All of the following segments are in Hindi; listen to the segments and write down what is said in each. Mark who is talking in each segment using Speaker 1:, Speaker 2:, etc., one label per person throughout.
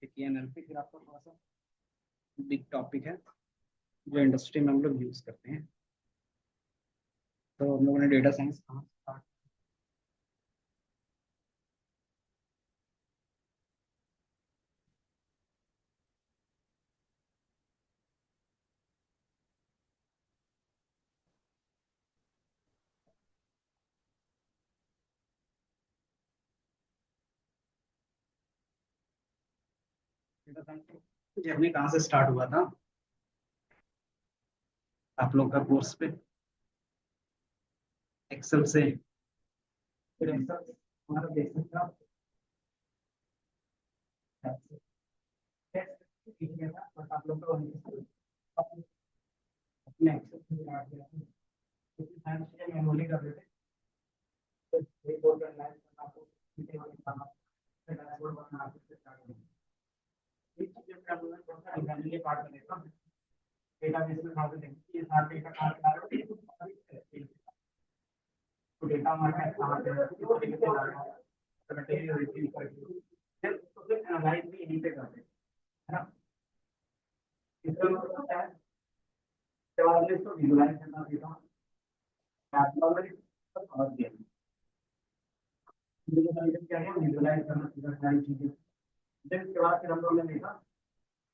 Speaker 1: देखिए एनएलपी फिर आपका थोड़ा सा बिग टॉपिक है जो इंडस्ट्री में हम लोग यूज करते हैं। तो हम लोगों ने डेटा साइंस कहाँ स्टार्ट। डेटा साइंस जर्नी कहाँ से स्टार्ट हुआ था आप लोग का कोर्स पे? एक्सेल से। फिर एक्सेल हमारा बेसिक था। ठीक है था बट आप लोग का अपने एक्सेल से स्टार्ट किया था क्योंकि साइंस के मैनुअली कर रहे थे। तो रिपोर्ट करना है आपको डैशबोर्ड बनाना से स्टार्ट होगा। इस चीज़ पे आप लोग थोड़ा सा एग्जामिनर पार्ट में देखा डेटाबेस में कहाँ से देखिए ये सारे डेटा कहाँ से आ रहे हैं। तो डेटा हमारे पास कहाँ से किस तरीके से ला रहा है मटेरियल रिसीव करके फिर एनालाइज भी यहीं पे करते हैं, है ना। इसका मतलब क्या है जब आपने इसको विजुलाइज करना सीखा समझ गया क्या है विजुलाइज करना सीखा सारी चीजें। जब इसके बाद फिर हम लोगों ने देखा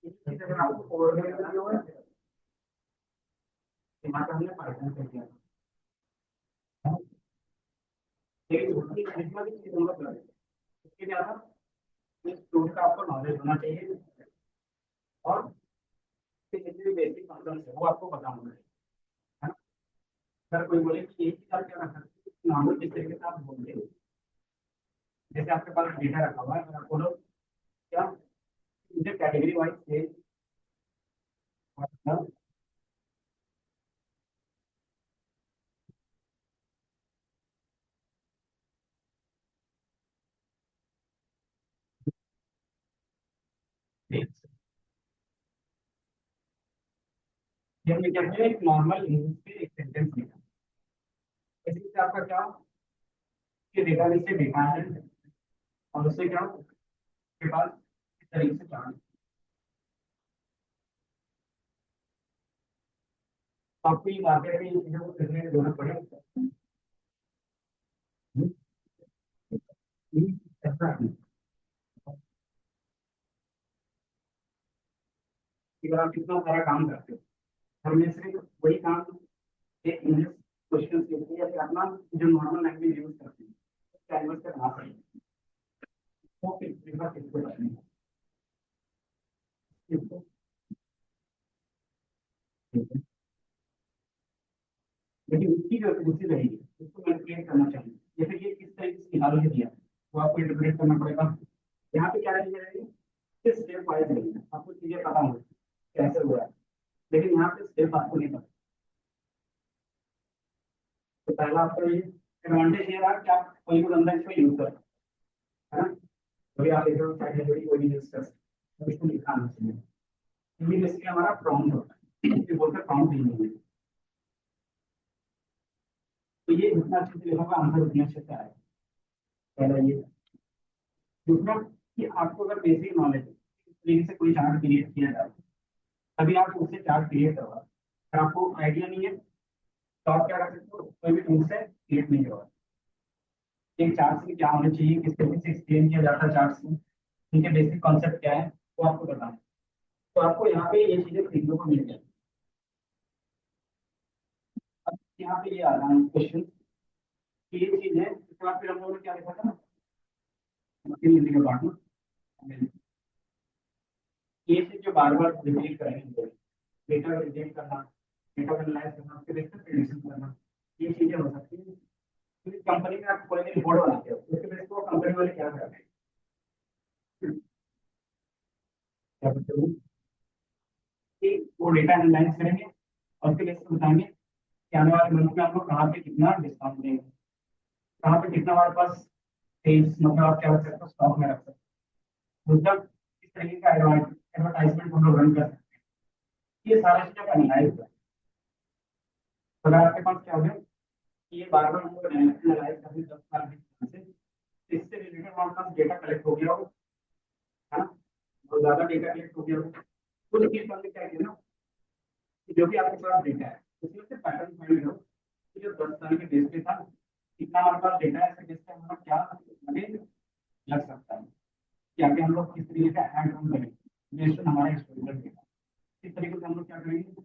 Speaker 1: कि अगर आपको कोड में करना हो यहाँ पे हमने पाइथन से किया था। लेकिन दूसरी खरीदना भी चीज हम लोग कर इसके क्या था इस टूल का आपको नॉलेज होना चाहिए और जितने बेसिक कॉन्सेप्ट है वो आपको पता होना चाहिए, है ना। अगर कोई बोले कि एक ही साल क्या रखा नॉर्मल जिस तरीके से आप बोलते हैं जैसे आपके पास डेटा रखा हुआ है अगर आप बोलो क्या मुझे कैटेगरी वाइज सेल क्या है एक नॉर्मल इंग्लिश में एक सेंटेंस लिखा इससे आपका क्या कि डेटा से डेटा है और उससे क्या के पास इस तरीके से जान तो आपको ये मार्केट में इन चीजों को करने की जरूरत पड़ेगी। ऐसा नहीं कि आप कितना सारा काम करते हो हमने सिर्फ वही काम एक इंग्लिश क्वेश्चन के लिए या फिर अपना जो नॉर्मल लैंग्वेज यूज करते हैं कैनवस पे बना सकते हैं वो फिर प्रीफर किसको करनी है इसको ठीक है। लेकिन उसकी जो दूसरी रहेगी उसको मैनिपुलेट करना चाहिए या फिर ये किस तरीके से निकाल के दिया वो आपको इंटरप्रेट करना पड़ेगा। यहाँ पे क्या चीजें रहेगी किस स्टेप वाइज रहेगी आपको चीजें पता होगी कैसे हुआ है लेकिन यहाँ पे स्टेप आपको नहीं पता। तो पहला आपका ये एडवांटेज ये रहा कि आप कोई भी बंदा इसको यूज कर है ना कभी आप एक कोई भी यूज कर सकते हैं इसको लिखा आना चाहिए क्योंकि इसके हमारा प्रॉम्प्ट होता है ये बोलते प्रॉम्प्ट नहीं है। तो ये जितना अच्छे से लिखोगे आंसर उतने अच्छे से आएगा पहला ये। दूसरा कि आपको अगर बेसिक नॉलेज है इस तरीके से कोई चार्ट क्रिएट किया जाए तभी आप उससे चार्ट क्रिएट करवा अगर आपको आइडिया नहीं है तो आप क्या कर सकते हो कोई भी टूल से क्रिएट नहीं करवा एक चार्ट से क्या होना चाहिए किस तरीके से एक्सप्लेन किया जाता है चार्ट से उनके बेसिक कॉन्सेप्ट क्या है वो आपको बताना तो आपको यहाँ पे ये चीजें सीखने को मिल जाए। अब यहाँ पे ये आ रहा है क्वेश्चन कि ये चीज है इसके बाद फिर हम लोगों ने क्या लिखा था मशीन लर्निंग के बारे में ये चीज जो बार बार रिपीट करेंगे डेटा को रिजेक्ट करना डेटा को एनालाइज करना उसके बेस पर प्रेडिक्शन करना ये चीजें हो सकती है क्योंकि कंपनी में आप कोई भी रिपोर्ट बनाते हो उसके बेस पर कंपनी वाले क्या करते हैं क्या करते हो कि वो डेटा एनालाइज करेंगे और फिर इसको बताएंगे कि आने वाले मंथ में आप लोग कहाँ पे कितना डिस्काउंट देंगे, कहाँ पे कितना हमारे पास सेल्स, मतलब आप क्या कर सकते हो स्टॉक में रख सकते हो, मतलब इस तरीके का एडवर्टाइजमेंट हम लोग रन कर सकते हैं। ये सारा चीज़ का एनालाइज है। तो अगर आपके पास क्या हो गया कि ये बार बार हम लोग एनालाइज करते 10 साल 20 साल से, तो इससे रिलेटेड हमारे पास डेटा कलेक्ट हो गया हो, है ना, बहुत ज्यादा डेटा कलेक्ट हो गया हो। कुछ चीज हमने क्या किया ना कि जो भी आपके पास डेटा है उसमें से पैटर्न फाइंड करो कि जो 10 साल के बेस पे था कितना हमारे पास डेटा है, बेस पे हमारा क्या आगे लग सकता है कि आगे हम लोग किस तरीके का ऐड रन करेंगे बेस्ड ऑन हमारा हिस्टोरिकल डेटा। इस तरीके से हम लोग क्या करेंगे,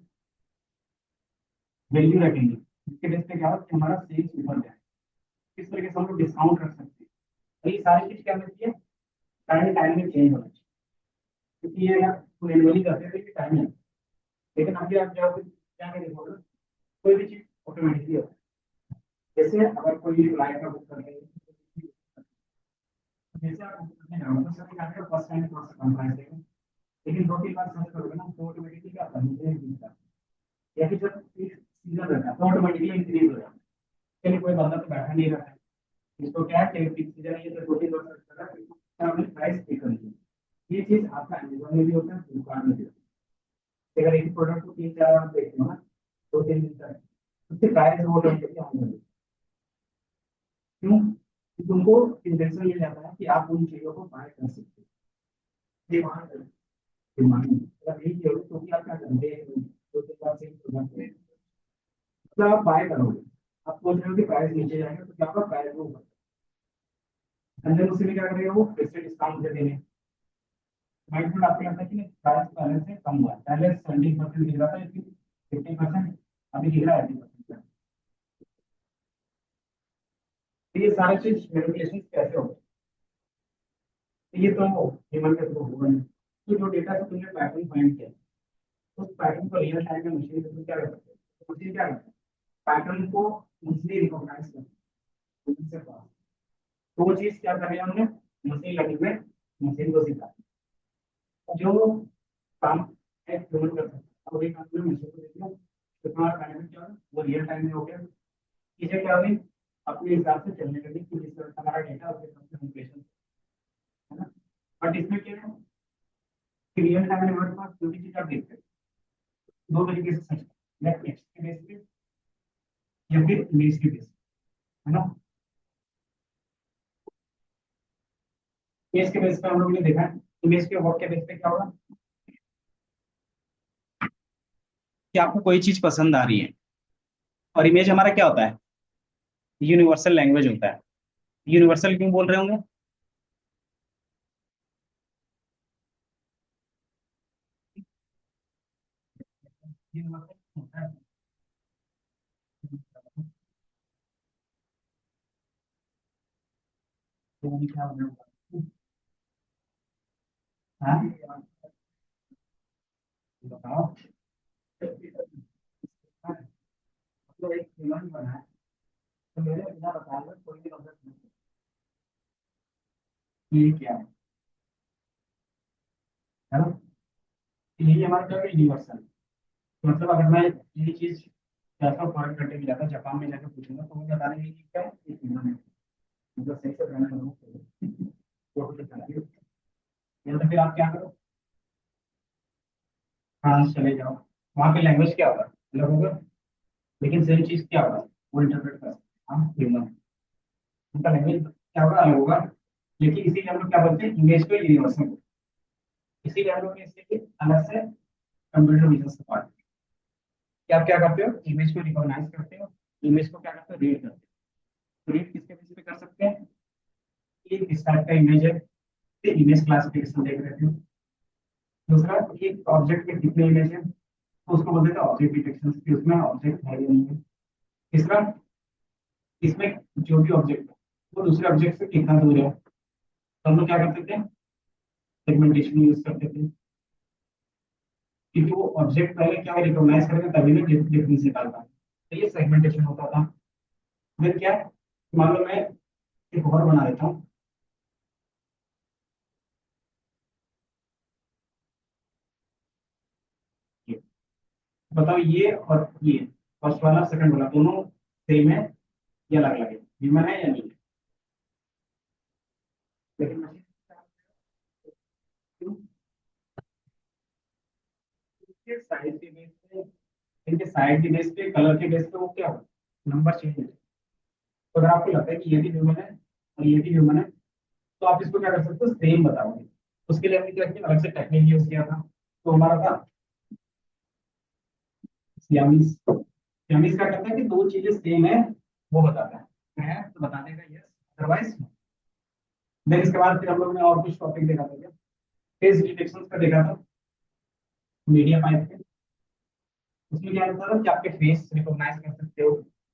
Speaker 1: वैल्यू रखेंगे जिसके बेस पे क्या हो कि हमारा सेल्स ऊपर जाए। किस तरीके से हम लोग डिस्काउंट रख सकते हैं, और ये सारी चीज क्या होती है टाइम टाइम में चेंज होना चाहिए, क्योंकि ये अगर मैनुअली करते थे टाइम है, लेकिन अभी आप जब क्या करेंगे कोई भी चीज ऑटोमेटिकली होता है। जैसे अगर कोई फ्लाइट का बुक कर रहे हैं, जैसे आप बुक करने जाओगे तो सभी आपके फर्स्ट टाइम थोड़ा सा कम प्राइस देगा, लेकिन 2-3 बार सर्च करोगे ना तो ऑटोमेटिकली क्या होता है नीचे दिखता है, या फिर जब एक सीजन रहता है तो ऑटोमेटिकली इंक्रीज हो जाता है। चलिए कोई बंदा तो बैठा नहीं रहता है, इसको क्या है कि पीक सीजन है ये तो 2-3 बार सर्च कर रहा है तो आपने प्राइस पे कर दी। ये चीज आपका अमेजोन में भी होता है, फ्लिपकार्ट में भी होता है। अगर एक प्रोडक्ट को 3-4 बार देखते हो ना 2-3 दिन तक, उसके प्राइस वो ऑटोमेटिकली आने लगेगा। क्यों? क्योंकि उनको इंटेंशन ये जाता है कि आप उन चीजों को बाय कर सकते हो, डिमांड है, डिमांड अगर यही करोगे तो भी आप क्या करोगे, दो तीन बार से प्रोडक्ट है मतलब आप बाय करोगे, आप सोच रहे हो कि प्राइस नीचे जाएगा तो क्या होगा प्राइस वो ऊपर, अंदर उसी में क्या करेगा वो फिर से डिस्काउंट दे देंगे। माइंड आपको लगता है कि प्राइस पहले से कम हुआ है, पहले 70% दिख रहा था इसकी 50%, अभी दिख रहा है 80%। तो ये सारा चीज मैनिपुलेशन कैसे होगा, तो ये तो ह्यूमन के थ्रू होगा नहीं। तो जो डेटा से तुमने पैटर्न फाइंड किया उस पैटर्न को रियल टाइम में मशीन से क्या कर सकते हैं, तो मशीन क्या करता है पैटर्न को इजीली रिकॉग्नाइज करता है उनसे पास। तो वो चीज क्या कर रहे हैं हमने मशीन लर्निंग में मशीन को सिखा जो काम एक ह्यूमन कर सकता है। अब एक काम में मशीन को देखिए तो तुम्हारा पैटर्न क्या है वो रियल टाइम में हो गया, चीजें क्या हुई अपने हिसाब से चलने लगी कि जिस तरह हमारा डेटा उसके हिसाब से मैनिपुलेशन, है ना। बट इसमें क्या है कि रियल टाइम में हमारे पास जो भी चीज आप देखते हैं दो तरीके से समझते हैं, या टेक्स्ट के बेस पे या फिर इमेज के बेस पे, है ना। इमेज के बेस पे हम लोग ने देखा है, इमेज के वर्क के बेस पे क्या होगा कि आपको कोई चीज पसंद आ रही है, और इमेज हमारा क्या होता है यूनिवर्सल लैंग्वेज होता है। यूनिवर्सल क्यों बोल रहे होंगे, यूनिवर्सल होता है तो वो क्या होगा हाँ बताओ। हाँ, तो एक ह्यूमन बना है तो मेरे बिना बताए हुए कोई भी ऑब्जेक्ट नहीं ये क्या है ना। यही हमारा क्या है यूनिवर्सल, मतलब अगर मैं ये चीज जाता हूँ फॉरेन कंट्री में जाता जापान में जाकर पूछूंगा तो वो बता देंगे कि क्या है ये ह्यूमन है, मतलब सही से बनाना करूँ फोटो दिखा रही हो, या तो फिर आप क्या करो फ्रांस चले जाओ, वहाँ पे लैंग्वेज क्या होगा अलग होगा, लेकिन सेम चीज क्या होगा वो इंटरप्रेट कर सकते हैं हम ह्यूमन, उनका लैंग्वेज क्या होगा अलग होगा। लेकिन इसीलिए हम लोग क्या बोलते हैं इंग्लिश को यूनिवर्सल, इसीलिए हम लोग ने इसके अलग से कंप्यूटर विजन से पार्ट कि आप क्या करते हो इमेज को रिकॉग्नाइज करते हो, इमेज को क्या करते हो रीड करते हो। रीड किसके बेस पे कर सकते हैं, ये किस टाइप का इमेज है, इमेज क्लासिफिकेशन देख रहे थे। दूसरा एक ऑब्जेक्ट में कितने इमेज है तो उसको बोलते थे ऑब्जेक्ट डिटेक्शन कि उसमें ऑब्जेक्ट है या नहीं है। तीसरा इसमें जो भी ऑब्जेक्ट है वो दूसरे ऑब्जेक्ट से कितना दूर है, तो हम लोग क्या करते थे सेगमेंटेशन यूज करते थे, क्योंकि वो ऑब्जेक्ट पहले क्या रिकॉग्नाइज करेगा तभी ना डिफरेंस निकाल पाए, तो ये सेगमेंटेशन होता था। फिर क्या मान लो मैं एक और बना देता हूँ, बताओ ये और ये, फर्स्ट वाला सेकंड वाला दोनों सेम है या अलग अलग है, ह्यूमन है या नहीं है? लेकिन मशीन इनके साइज के बेस पे, इनके साइज के बेस पे, कलर के बेस पे वो क्या होगा, नंबर चेंज है। तो अगर आपको लगता है कि ये भी ह्यूमन है और ये भी ह्यूमन है, तो आप इसको क्या कर सकते हो, सेम बताओगे। उसके लिए हमने क्या किया, अलग से टेक्निक यूज किया था। तो हमारा था सियामीज। सियामीज क्या करता है कि दो चीजें सेम है वो बताता है तो बता देगा यस, अदरवाइज। देन इसके बाद फिर हम लोग ने और कुछ टॉपिक देखा था क्या, फेस डिटेक्शन का देखा था, मीडिया पाइप के। उसमें क्या होता था कि आपके फेस रिकॉग्नाइज कर सकते हो,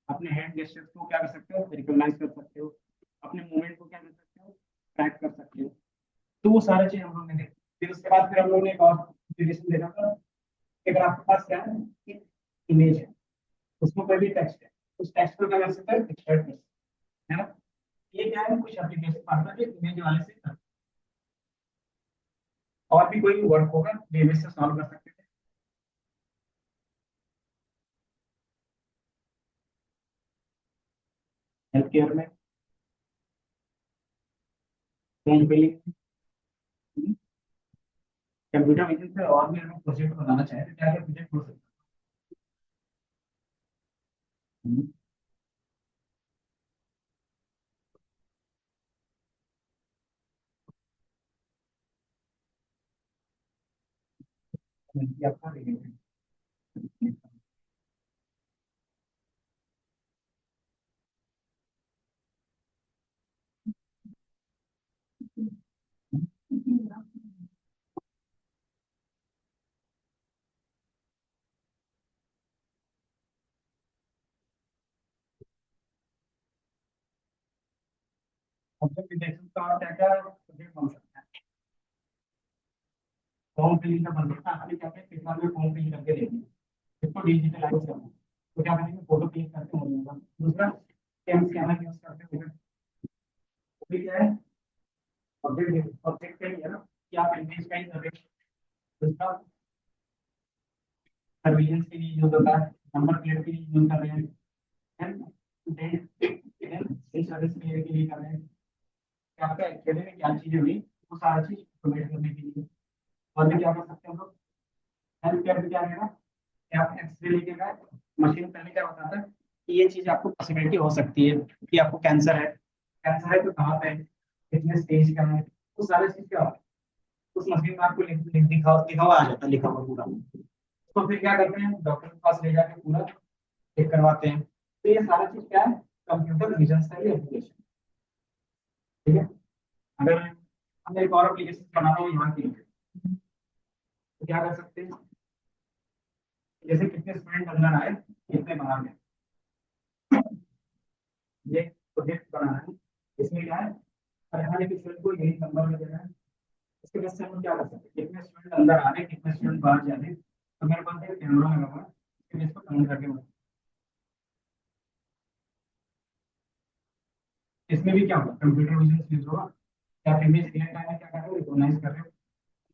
Speaker 1: अपने हैंड जेस्चर्स को क्या कर सकते हो, रिकॉग्नाइज कर सकते हो, अपने मूवमेंट को क्या कर सकते हो, ट्रैक कर सकते हो। तो वो सारा चीज हम लोग ने देखा। फिर उसके बाद फिर हम लोग ने एक और एप्लीकेशन देखा था कि अगर आपके पास क्या है, इमेज है, उसमें कोई भी टेक्स्ट है, उस टेक्स्ट को क्या कर सकते हैं, एक्सट्रैक्ट कर सकते हैं, है ना। ये क्या है, कुछ एप्लीकेशन आता है जो इमेज वाले से करते हैं। और भी कोई वर्क होगा जो इमेज से सॉल्व कर सकते थे। हेल्थ केयर में फॉर्म फिलिंग, कंप्यूटर विजन से और भी हमें प्रोजेक्ट बनाना चाहे तो क्या क्या प्रोजेक्ट हो सकता है। आपका रिलेटेड ऑब्जेक्ट डिटेक्शन का क्या क्या प्रोजेक्ट बन सकता है। फॉर्म फिलिंग का बन सकता है, आपने क्या क्या कितना में फॉर्म फिल करके देंगे, इसको डिजिटलाइज करना है। तो क्या करेंगे, फोटो क्लिक करके हो जाएगा। दूसरा, कैम स्कैनर यूज करते हैं, वो भी क्या है, ऑब्जेक्ट ऑब्जेक्ट का ही है ना, कि आप इमेज का ही कर रहे हो। दूसरा, सर्विलेंस के लिए यूज होता है, नंबर प्लेट के लिए यूज कर रहे हैं, सर्विस के लिए कर रहे हैं, कि आपका एक्चुअली में क्या चीजें हुई, वो सारा चीज ऑटोमेट करने के लिए। और भी क्या कर सकते हैं हम लोग, हेल्थ केयर में क्या रहेगा कि आप एक्सरे लेके गए, मशीन पहले क्या बताता है कि ये चीज आपको पॉसिबिलिटी हो सकती है कि आपको कैंसर है, कैंसर है तो कहाँ पे है, कितने स्टेज का है, वो सारे चीज क्या होता है उस मशीन में आपको दिखा दिखा हुआ आ जाता है, लिखा हुआ पूरा। तो फिर क्या करते हैं, डॉक्टर के पास ले जाके पूरा चेक करवाते हैं। तो ये सारा चीज क्या है, कंप्यूटर विजन का ही एप्लीकेशन। ठीक है। अगर हम एक और एप्लीकेशन बना रहा हूँ यहाँ के लिए, तो क्या कर सकते हैं, जैसे कितने स्टूडेंट अंदर आए, कितने बाहर गए, ये प्रोजेक्ट बनाना है। इसमें क्या है, हर हर एक स्टूडेंट को यही नंबर में देना है। इसके बाद से हम क्या कर सकते हैं, कितने स्टूडेंट अंदर आ रहे, कितने स्टूडेंट बाहर जा रहे, तो मेरे पास एक कैमरा लगा हुआ है, इसके इसको काउंट करके बताओ। इसमें भी क्या होगा, कंप्यूटर विजन यूज होगा, क्या आप इमेज रियल टाइम में क्या कर रहे हो, रिकॉग्नाइज कर रहे हो।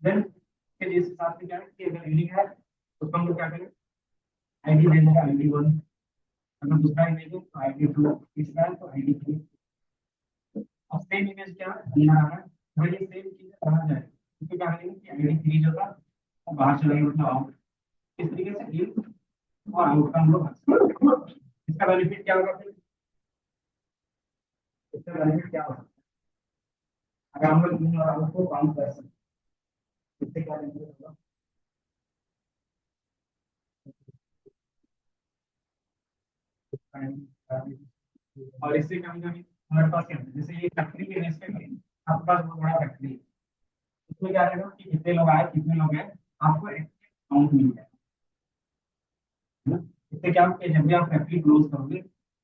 Speaker 1: देन के जिस हिसाब से क्या है कि अगर रीडिंग है तो हम लोग क्या करें, आईडी दे देगा, ID 1। अगर दूसरा इमेज है तो ID 2, तीसरा है तो ID 3। अब सेम इमेज क्या है, अंदर आ रहा है, वही सेम चीज बाहर जाए, इसको क्या करेंगे कि ID 3 जो था वो बाहर चला गया, मतलब आउट। इस तरीके से इन और आउट का हम लोग इसका बेनिफिट क्या होगा फिर, इसका बेनिफिट क्या होगा, अगर हम लोग इन और आउट को काउंट कर सकते हैं, इससे क्या बेनिफिट होगा। और इससे कभी कभी हमारे पास क्या होता है, जैसे ये फैक्ट्री के बेस पे करें, आपके पास बहुत बड़ा फैक्ट्री है, उसमें क्या रहेगा कि कितने लोग आए, कितने लोग गए, आपको एक काउंट मिल जाएगा, है ना। इससे क्या होगा कि जब भी आप फैक्ट्री क्लोज करोगे,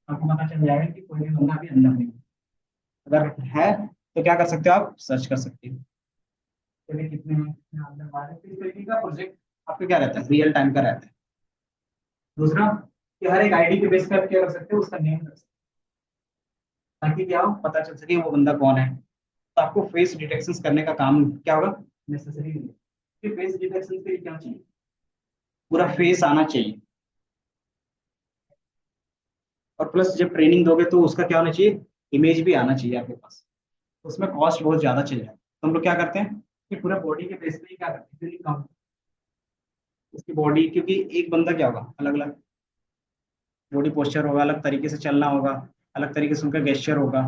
Speaker 1: आपको पता चल जाएगा कि कोई भी बंदा अभी अंदर नहीं है। अगर है तो क्या कर सकते हो, आप सर्च कर सकते हो चलिए कितने हैं, कितने अंदर बाहर है। तो इस तरीके का प्रोजेक्ट आपका क्या रहता है, रियल टाइम का रहता है। दूसरा, कि हर एक आईडी के बेस पर आप क्या कर सकते हो, उसका नेम रख सकते हो, ताकि क्या हो, पता चल सके वो बंदा कौन है। तो आपको फेस डिटेक्शन करने का काम क्या होगा, नेसेसरी नहीं है। फेस डिटेक्शन के लिए क्या चाहिए, पूरा फेस आना चाहिए। और प्लस जब ट्रेनिंग दोगे तो उसका क्या होना चाहिए, इमेज भी आना चाहिए आपके पास। तो उसमें कॉस्ट बहुत ज्यादा चल जाए, तो हम लोग क्या करते हैं कि पूरा बॉडी के बेस पे ही क्या करते हैं, ट्रेनिंग काम, उसकी बॉडी, क्योंकि एक बंदा क्या होगा, अलग अलग बॉडी पोस्चर होगा, अलग तरीके से चलना होगा, अलग तरीके से उनका गेस्चर होगा।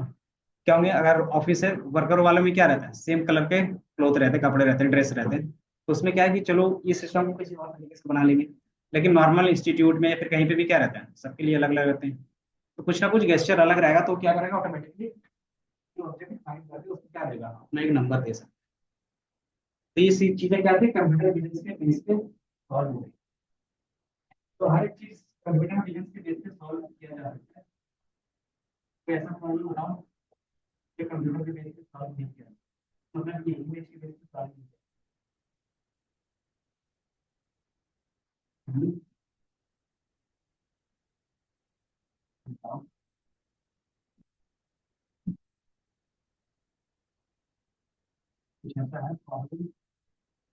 Speaker 1: क्या होंगे, अगर ऑफिस है वर्कर वाले में क्या रहता है, सेम कलर के क्लोथ रहते हैं, कपड़े रहते हैं, ड्रेस रहते हैं, तो उसमें क्या है कि चलो ये सिस्टम को किसी और तरीके से बना लेंगे। लेकिन नॉर्मल इंस्टीट्यूट में या फिर कहीं पे भी क्या रहता है, सबके लिए अलग अलग रहते हैं। तो कुछ ना कुछ गेस्चर अलग रहेगा, तो क्या करेगा ऑटोमेटिकली जो ऑब्जेक्ट फाइंड करके उसको क्या देगा, अपना एक नंबर दे सकता है। तो ये सी चीजें क्या थी, कंप्यूटर विजन के बेस पे सॉल्व हो गई। तो हर एक चीज कंप्यूटर विजन के बेस पे सॉल्व किया जा सकता है। तो ऐसा प्रॉब्लम बनाओ जो कंप्यूटर के बेस पे सॉल्व नहीं किया, मतलब ये इमेज के बेस पे सॉल्व नहीं किया। बताओ, कुछ ऐसा है प्रॉब्लम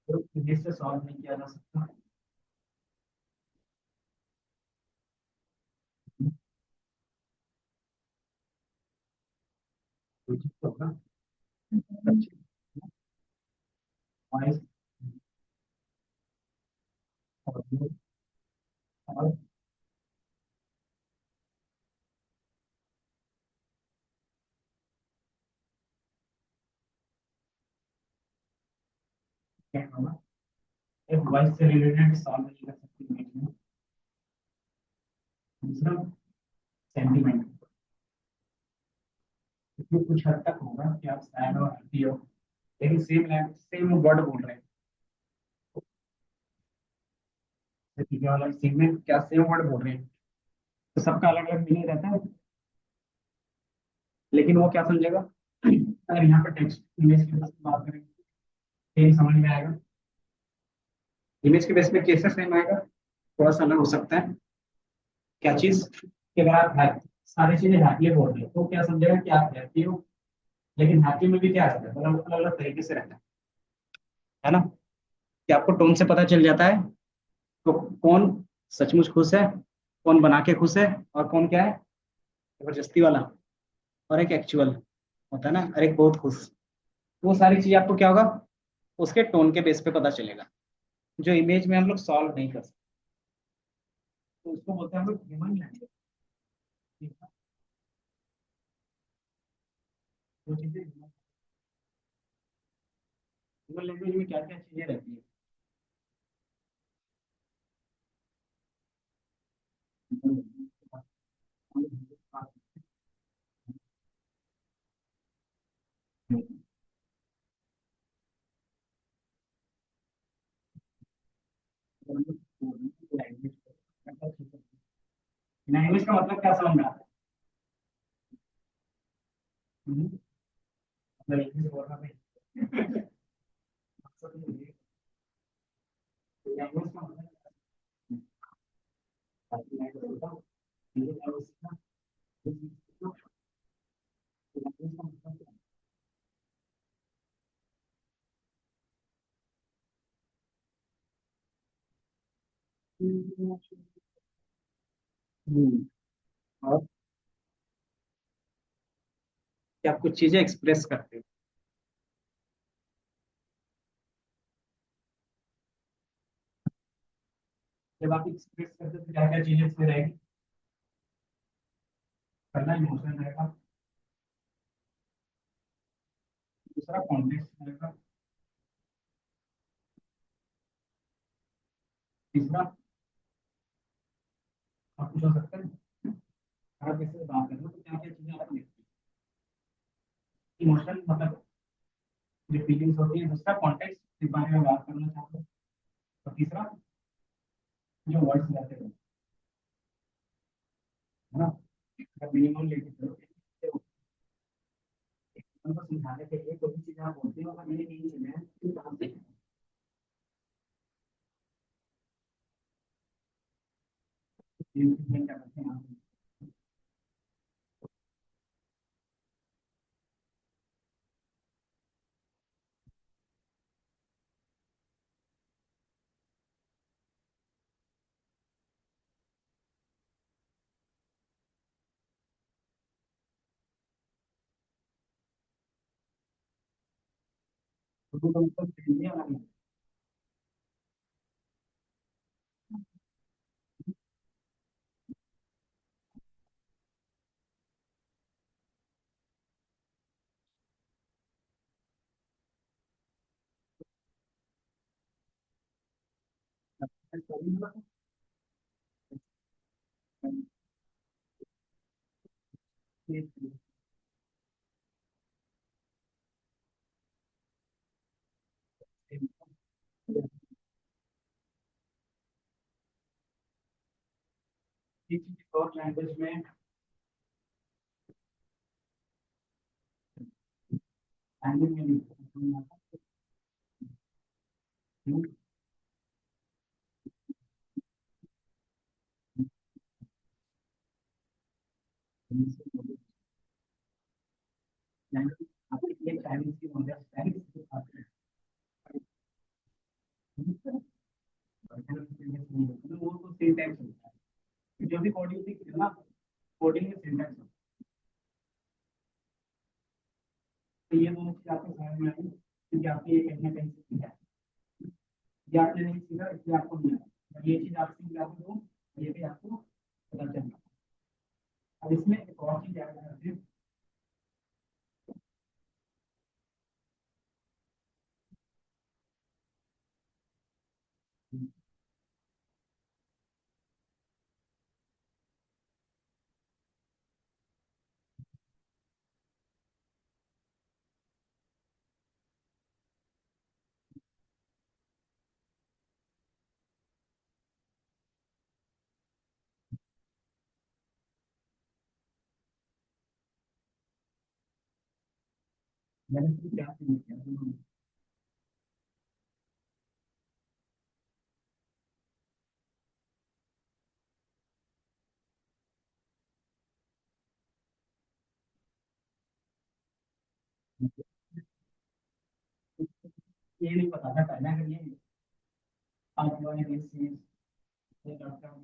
Speaker 1: जो इमेज से सॉल्व नहीं किया जा सकता। कोई चीज तो होगा। वॉइस ऑडियो और क्या होगा, एक वॉइस से रिलेटेड सॉल्व नहीं कर सकती इमेज में। दूसरा सेंटीमेंट, इसमें कुछ हद तक होगा कि आप सैड हो हैप्पी हो, लेकिन सेम वर्ड बोल रहे हैं। ठीक है वाला सीन में क्या सेम वर्ड बोल रहे हैं, तो सबका अलग अलग मीनिंग रहता है। लेकिन वो क्या समझेगा, अगर यहाँ पर टेक्स्ट इमेज की बात करें, सेम समझ में आएगा। इमेज के बेस में कैसे सेम आएगा, थोड़ा सा अलग हो सकता है। क्या चीज, कि अगर आप सारी चीजें हैप्पी बोल रहे हो तो क्या समझेगा कि आप हैप्पी हो, लेकिन हैप्पी में भी क्या रहता है, मतलब अलग अलग तरीके से रहता है ना। कि आपको टोन से पता चल जाता है तो कौन सचमुच खुश है, कौन बना के खुश है, और कौन क्या है, जबरदस्ती वाला, और एक एक्चुअल होता है ना, और एक बहुत खुश। वो सारी चीजें आपको क्या होगा, उसके टोन के बेस पे पता चलेगा, जो इमेज में हम लोग सॉल्व नहीं कर सकते। तो उसको बोलते हैं हम लोग ह्यूमन लैंग्वेज। वो चीजें ह्यूमन लैंग्वेज में क्या क्या चीजें रहती है। लैंग्वेज का मतलब क्या समझ में आता है, मतलब इंग्लिश बोलना नहीं, लैंग्वेज का मतलब लैंग्वेज का मतलब और कि आप कुछ चीजें एक्सप्रेस करते हो। जब आप एक्सप्रेस करते हो तो क्या क्या चीजें इसमें रहेगी, पहला इमोशन रहेगा, दूसरा कॉन्टेक्स्ट रहेगा, तीसरा आप कुछ हो सकता है, आप किसी से बात कर रहे हो तो क्या क्या चीजें आपको दिखती है, इमोशन मतलब जो फीलिंग्स होती है, दूसरा कॉन्टेक्स्ट इस बारे में बात करना चाहते हो, और तीसरा जो वर्ड्स रहते हैं, है ना, अगर मिनिमम लेके चलो तो उनको समझाने के लिए कोई भी चीज आप बोलते हो, अगर मैंने नहीं सुना है तो काम से क्या करते हैं आप। तो मतलब हिंदी वाली और लैंग्वेज में लैंग्वेज में नहीं लैंग्वेज आपके लिए चाइनीज की नॉलेज चाइनीज की बात है मतलब वो तो सिंटैक्स होता है जो भी कोडिंग सीखते हैं ना कोडिंग में सिंटैक्स होता है तो ये दोनों चीज आपको समझ में आई क्योंकि आपने ये कहीं ना कहीं से सीखा है ये आपने नहीं सीखा इसलिए आपको नहीं आया ये चीज आप सीख जाते हो ये भी आपको पता चलता है अब इसमें एक और चीज ऐड करते हैं मैंने इसको क्या सीख किया ये नहीं पता था पहले अगर ये आप लोगों ने चीज ये करते हो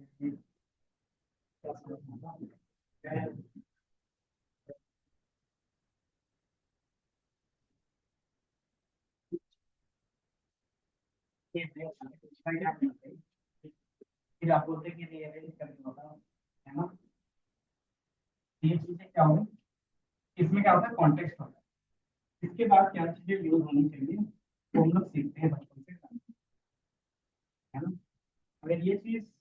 Speaker 1: फिर आप बोलते कि रियलाइज करके बताओ है ना ये चीजें क्या होगी इसमें क्या होता है कॉन्टेक्स्ट होता है इसके बाद क्या चीजें यूज होनी चाहिए वो हम लोग सीखते हैं बचपन से है ना अगर ये चीज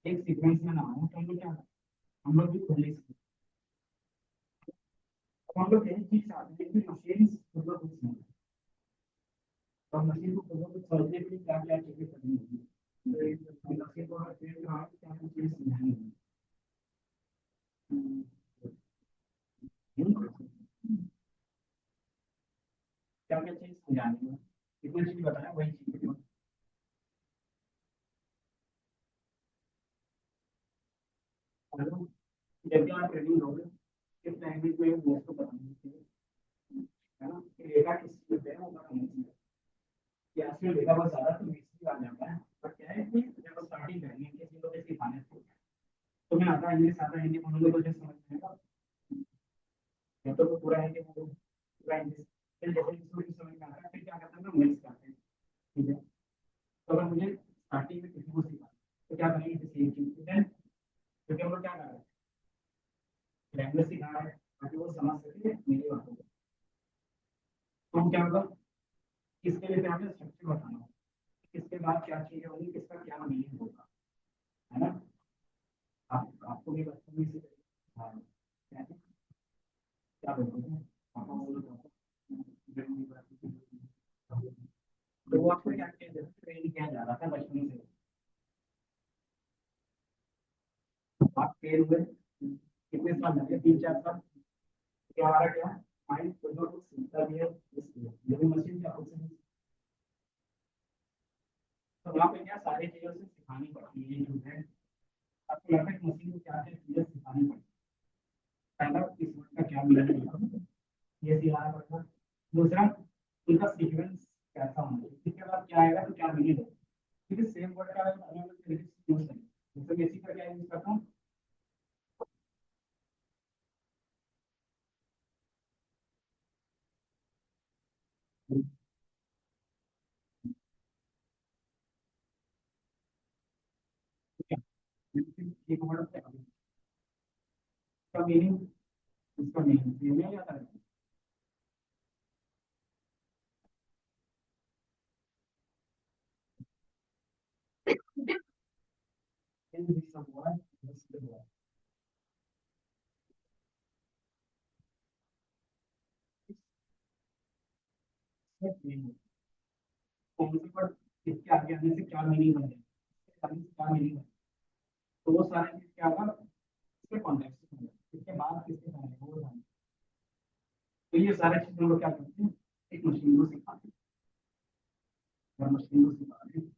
Speaker 1: एक सीक्वेंस में ना हो तो हम लोग क्या हम लोग भी खुद नहीं सीखते तो हम लोग यही चीज चाहते हैं कि मशीन खुद ब खुद सीखे तो मशीन को खुद ब खुद समझने के लिए क्या क्या चीजें करनी होगी तो मशीन को अगर ट्रेन कराए तो क्या क्या चीजें समझानी होगी क्या क्या चीज समझानी है इतनी चीज बताया वही चीज जब भी आप ट्रेनिंग दोगे किस लैंग्वेज में वो उसको बताना चाहिए है ना कि डेटा किस चीज पे है वो बताना चाहिए कि आजकल डेटा बहुत ज्यादा तो मिक्स भी आ जाता है बट क्या है कि जब स्टार्टिंग करेंगे किसी को भी सिखाने से तो मैं आता हिंदी बोलूंगा तो जैसे समझ में आएगा या तो वो पूरा हिंदी बोलो पूरा इंग्लिश फिर जैसे किसी को समझ में आता है फिर क्या करते हैं ना मिक्स करते हैं ठीक है तो अगर मुझे स्टार्टिंग में किसी को सिखाना तो क्या करेंगे जैसे एक चीज है क्योंकि हम लोग क्या कर रहे हैं लैंग्वेज सिखा रहे हैं ताकि वो समझ सके मेरी बातों को तो क्या होगा इसके लिए हमें स्ट्रक्चर बताना होगा किसके बाद क्या चीजें होंगी किसका क्या मीनिंग होगा है ना आपको भी बचपन में से हाँ क्या क्या बोलोगे पापा बोलो तो वो आपको क्या ट्रेन किया जा रहा था बचपन से आप फेल हुए कितने साल लगे 3 4 साल क्या हमारा क्या माइंड खुद ब खुद सीखता भी है इसलिए ये भी मशीन क्या खुद से नहीं तो वहाँ पे क्या सारी चीजों से सिखानी पड़ती है ये जो है आपको लगता है कि मशीन को क्या क्या चीजें सिखानी पड़ती है पहला इस वर्ड का क्या मीनिंग है ये सिखाना पड़ता दूसरा उनका सीक्वेंस कैसा होना चाहिए इसके बाद क्या आएगा तो क्या मीनिंग होगा क्योंकि सेम वर्ड का अलग अलग तरीके से यूज करें जैसे मैं इसी का क्या यूज करता हूँ ठीक है, एक वर्ड पे इसका मीनिंग, इसका मीनिंग ये नहीं आता है। In this word, this word, कौन से वर्ड इसके आगे आने से क्या मीनिंग बन जाए, इसके आगे से क्या मीनिंग बन, तो वो सारे चीज क्या होगा, इसके कॉन्टेक्स्ट में, इसके बाद किसके पहले वो जाने। तो ये सारे चीज हम लोग क्या करते हैं, एक मशीन को सिखाते हैं, और मशीन को सिखा रहे हैं,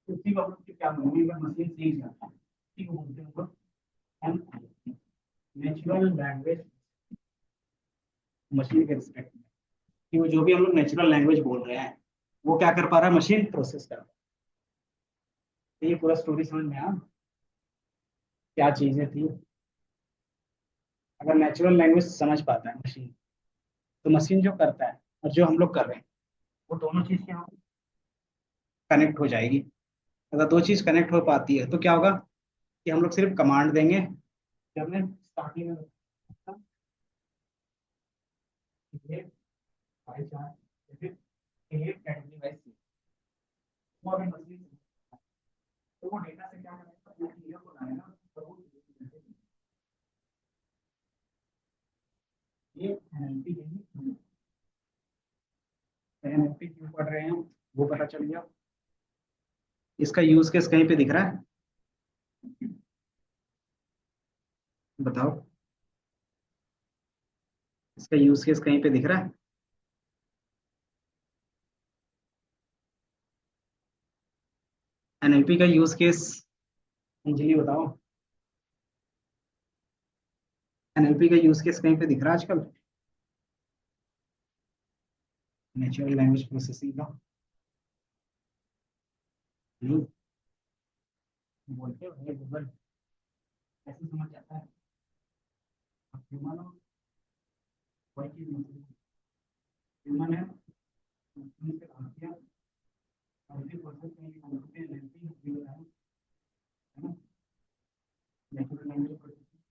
Speaker 1: तो उसी वक्त की क्या बोलेंगे, अगर मशीन सीख जाता है, ठीक है, बोलते हैं हम लोग एन, नेचुरल लैंग्वेज, मशीन के रिस्पेक्ट में, कि वो जो भी हम लोग नेचुरल लैंग्वेज बोल रहे हैं वो क्या कर पा रहा है, मशीन प्रोसेस कर रहा है। तो ये पूरा स्टोरी समझ में आया, क्या चीजें थी। अगर नेचुरल लैंग्वेज समझ पाता है मशीन, तो मशीन जो करता है और जो हम लोग कर रहे हैं, वो दोनों चीज क्या कनेक्ट हो जाएगी। अगर दो चीज कनेक्ट हो पाती है तो क्या होगा, कि हम लोग सिर्फ कमांड देंगे, जब हमने स्टार्टिंग में बताया था, ये बाई चांस फिर ये कैटेगरी वाइज, वो अभी मशीन, तो वो डेटा से क्या करेगा, वो क्लियर को लाएगा, तो वो ये एनएलपी है। एनएलपी क्यों पढ़ रहे हैं वो पता चल गया। इसका यूज केस कहीं पे दिख रहा है, बताओ, इसका यूज केस कहीं पे दिख रहा है। एनएलपी का यूज केस अंजलि बताओ, एनएलपी का यूज केस कहीं पे दिख रहा है आजकल, नेचुरल लैंग्वेज प्रोसेसिंग का। नहीं, बोलते हो ये गूगल ऐसे समझ जाता है, अब ह्यूमन हो, कोई चीज नहीं, ह्यूमन है, मशीन से काम किया, और प्रोसेस में एनएलपी है ना, नेचुरल लैंग्वेज प्रोसेसिंग,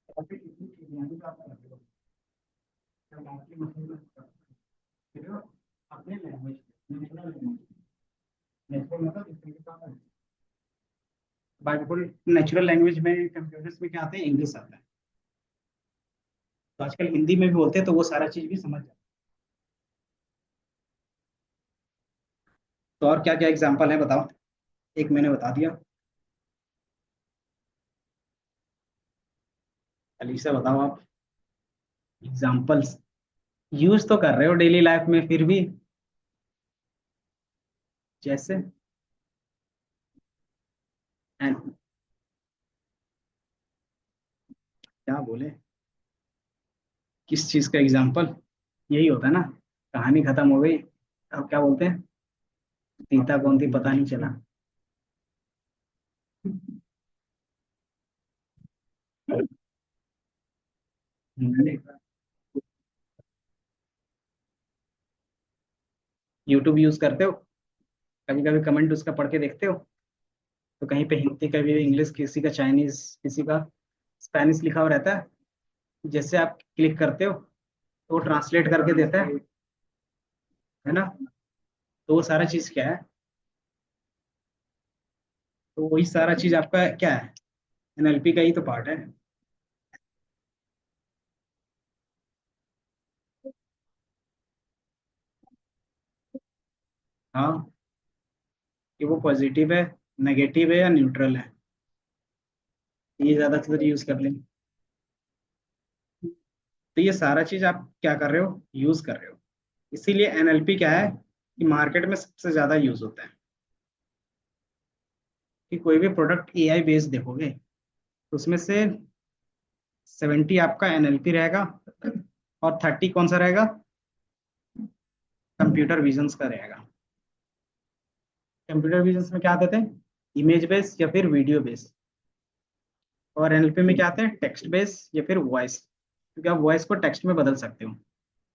Speaker 1: और फिर इतनी चीजें हैं जो आप कर रहे हो, जब आपकी मशीन में फिर अपने लैंग्वेज, नेचुरल लैंग्वेज, नेचुरल मतलब इस तरीके का, बाय डिफॉल्ट नेचुरल लैंग्वेज में कंप्यूटर्स में क्या आते हैं, इंग्लिश आता है, तो आजकल हिंदी में भी बोलते हैं तो वो सारा चीज भी समझ जाते हैं। तो और क्या क्या एग्जांपल है बताओ, एक मैंने बता दिया, अलीशा बताओ आप, एग्जांपल्स यूज तो कर रहे हो डेली लाइफ में फिर भी, जैसे and, क्या बोले, किस चीज का एग्जांपल, यही होता है ना, कहानी खत्म हो गई, अब क्या बोलते हैं, सीता कौन थी पता नहीं चला। यूट्यूब यूज करते हो, कभी कभी कमेंट उसका पढ़ के देखते हो, तो कहीं पे हिंदी का भी, इंग्लिश किसी का, चाइनीज किसी का, स्पेनिश लिखा हुआ रहता है, जैसे आप क्लिक करते हो तो वो ट्रांसलेट करके देता है ना, तो वो सारा चीज क्या है, तो वही सारा चीज आपका क्या है, एनएलपी का ही तो पार्ट है। हाँ, कि वो पॉजिटिव है, नेगेटिव है या न्यूट्रल है, ये ज्यादातर यूज कर लेंगे। तो ये सारा चीज आप क्या कर रहे हो, यूज कर रहे हो, इसीलिए एनएलपी क्या है, कि मार्केट में सबसे ज्यादा यूज होता है। कि कोई भी प्रोडक्ट एआई बेस्ड देखोगे, तो उसमें से 70 आपका एनएलपी रहेगा, और 30 कौन सा रहेगा, कंप्यूटर विजन्स का रहेगा। कंप्यूटर विजन्स में क्या आते थे, इमेज बेस्ड या फिर वीडियो बेस्ड, और एनएलपी में क्या आते हैं, टेक्स्ट बेस्ड या फिर वॉइस, क्योंकि आप वॉइस को टेक्स्ट में बदल सकते हो।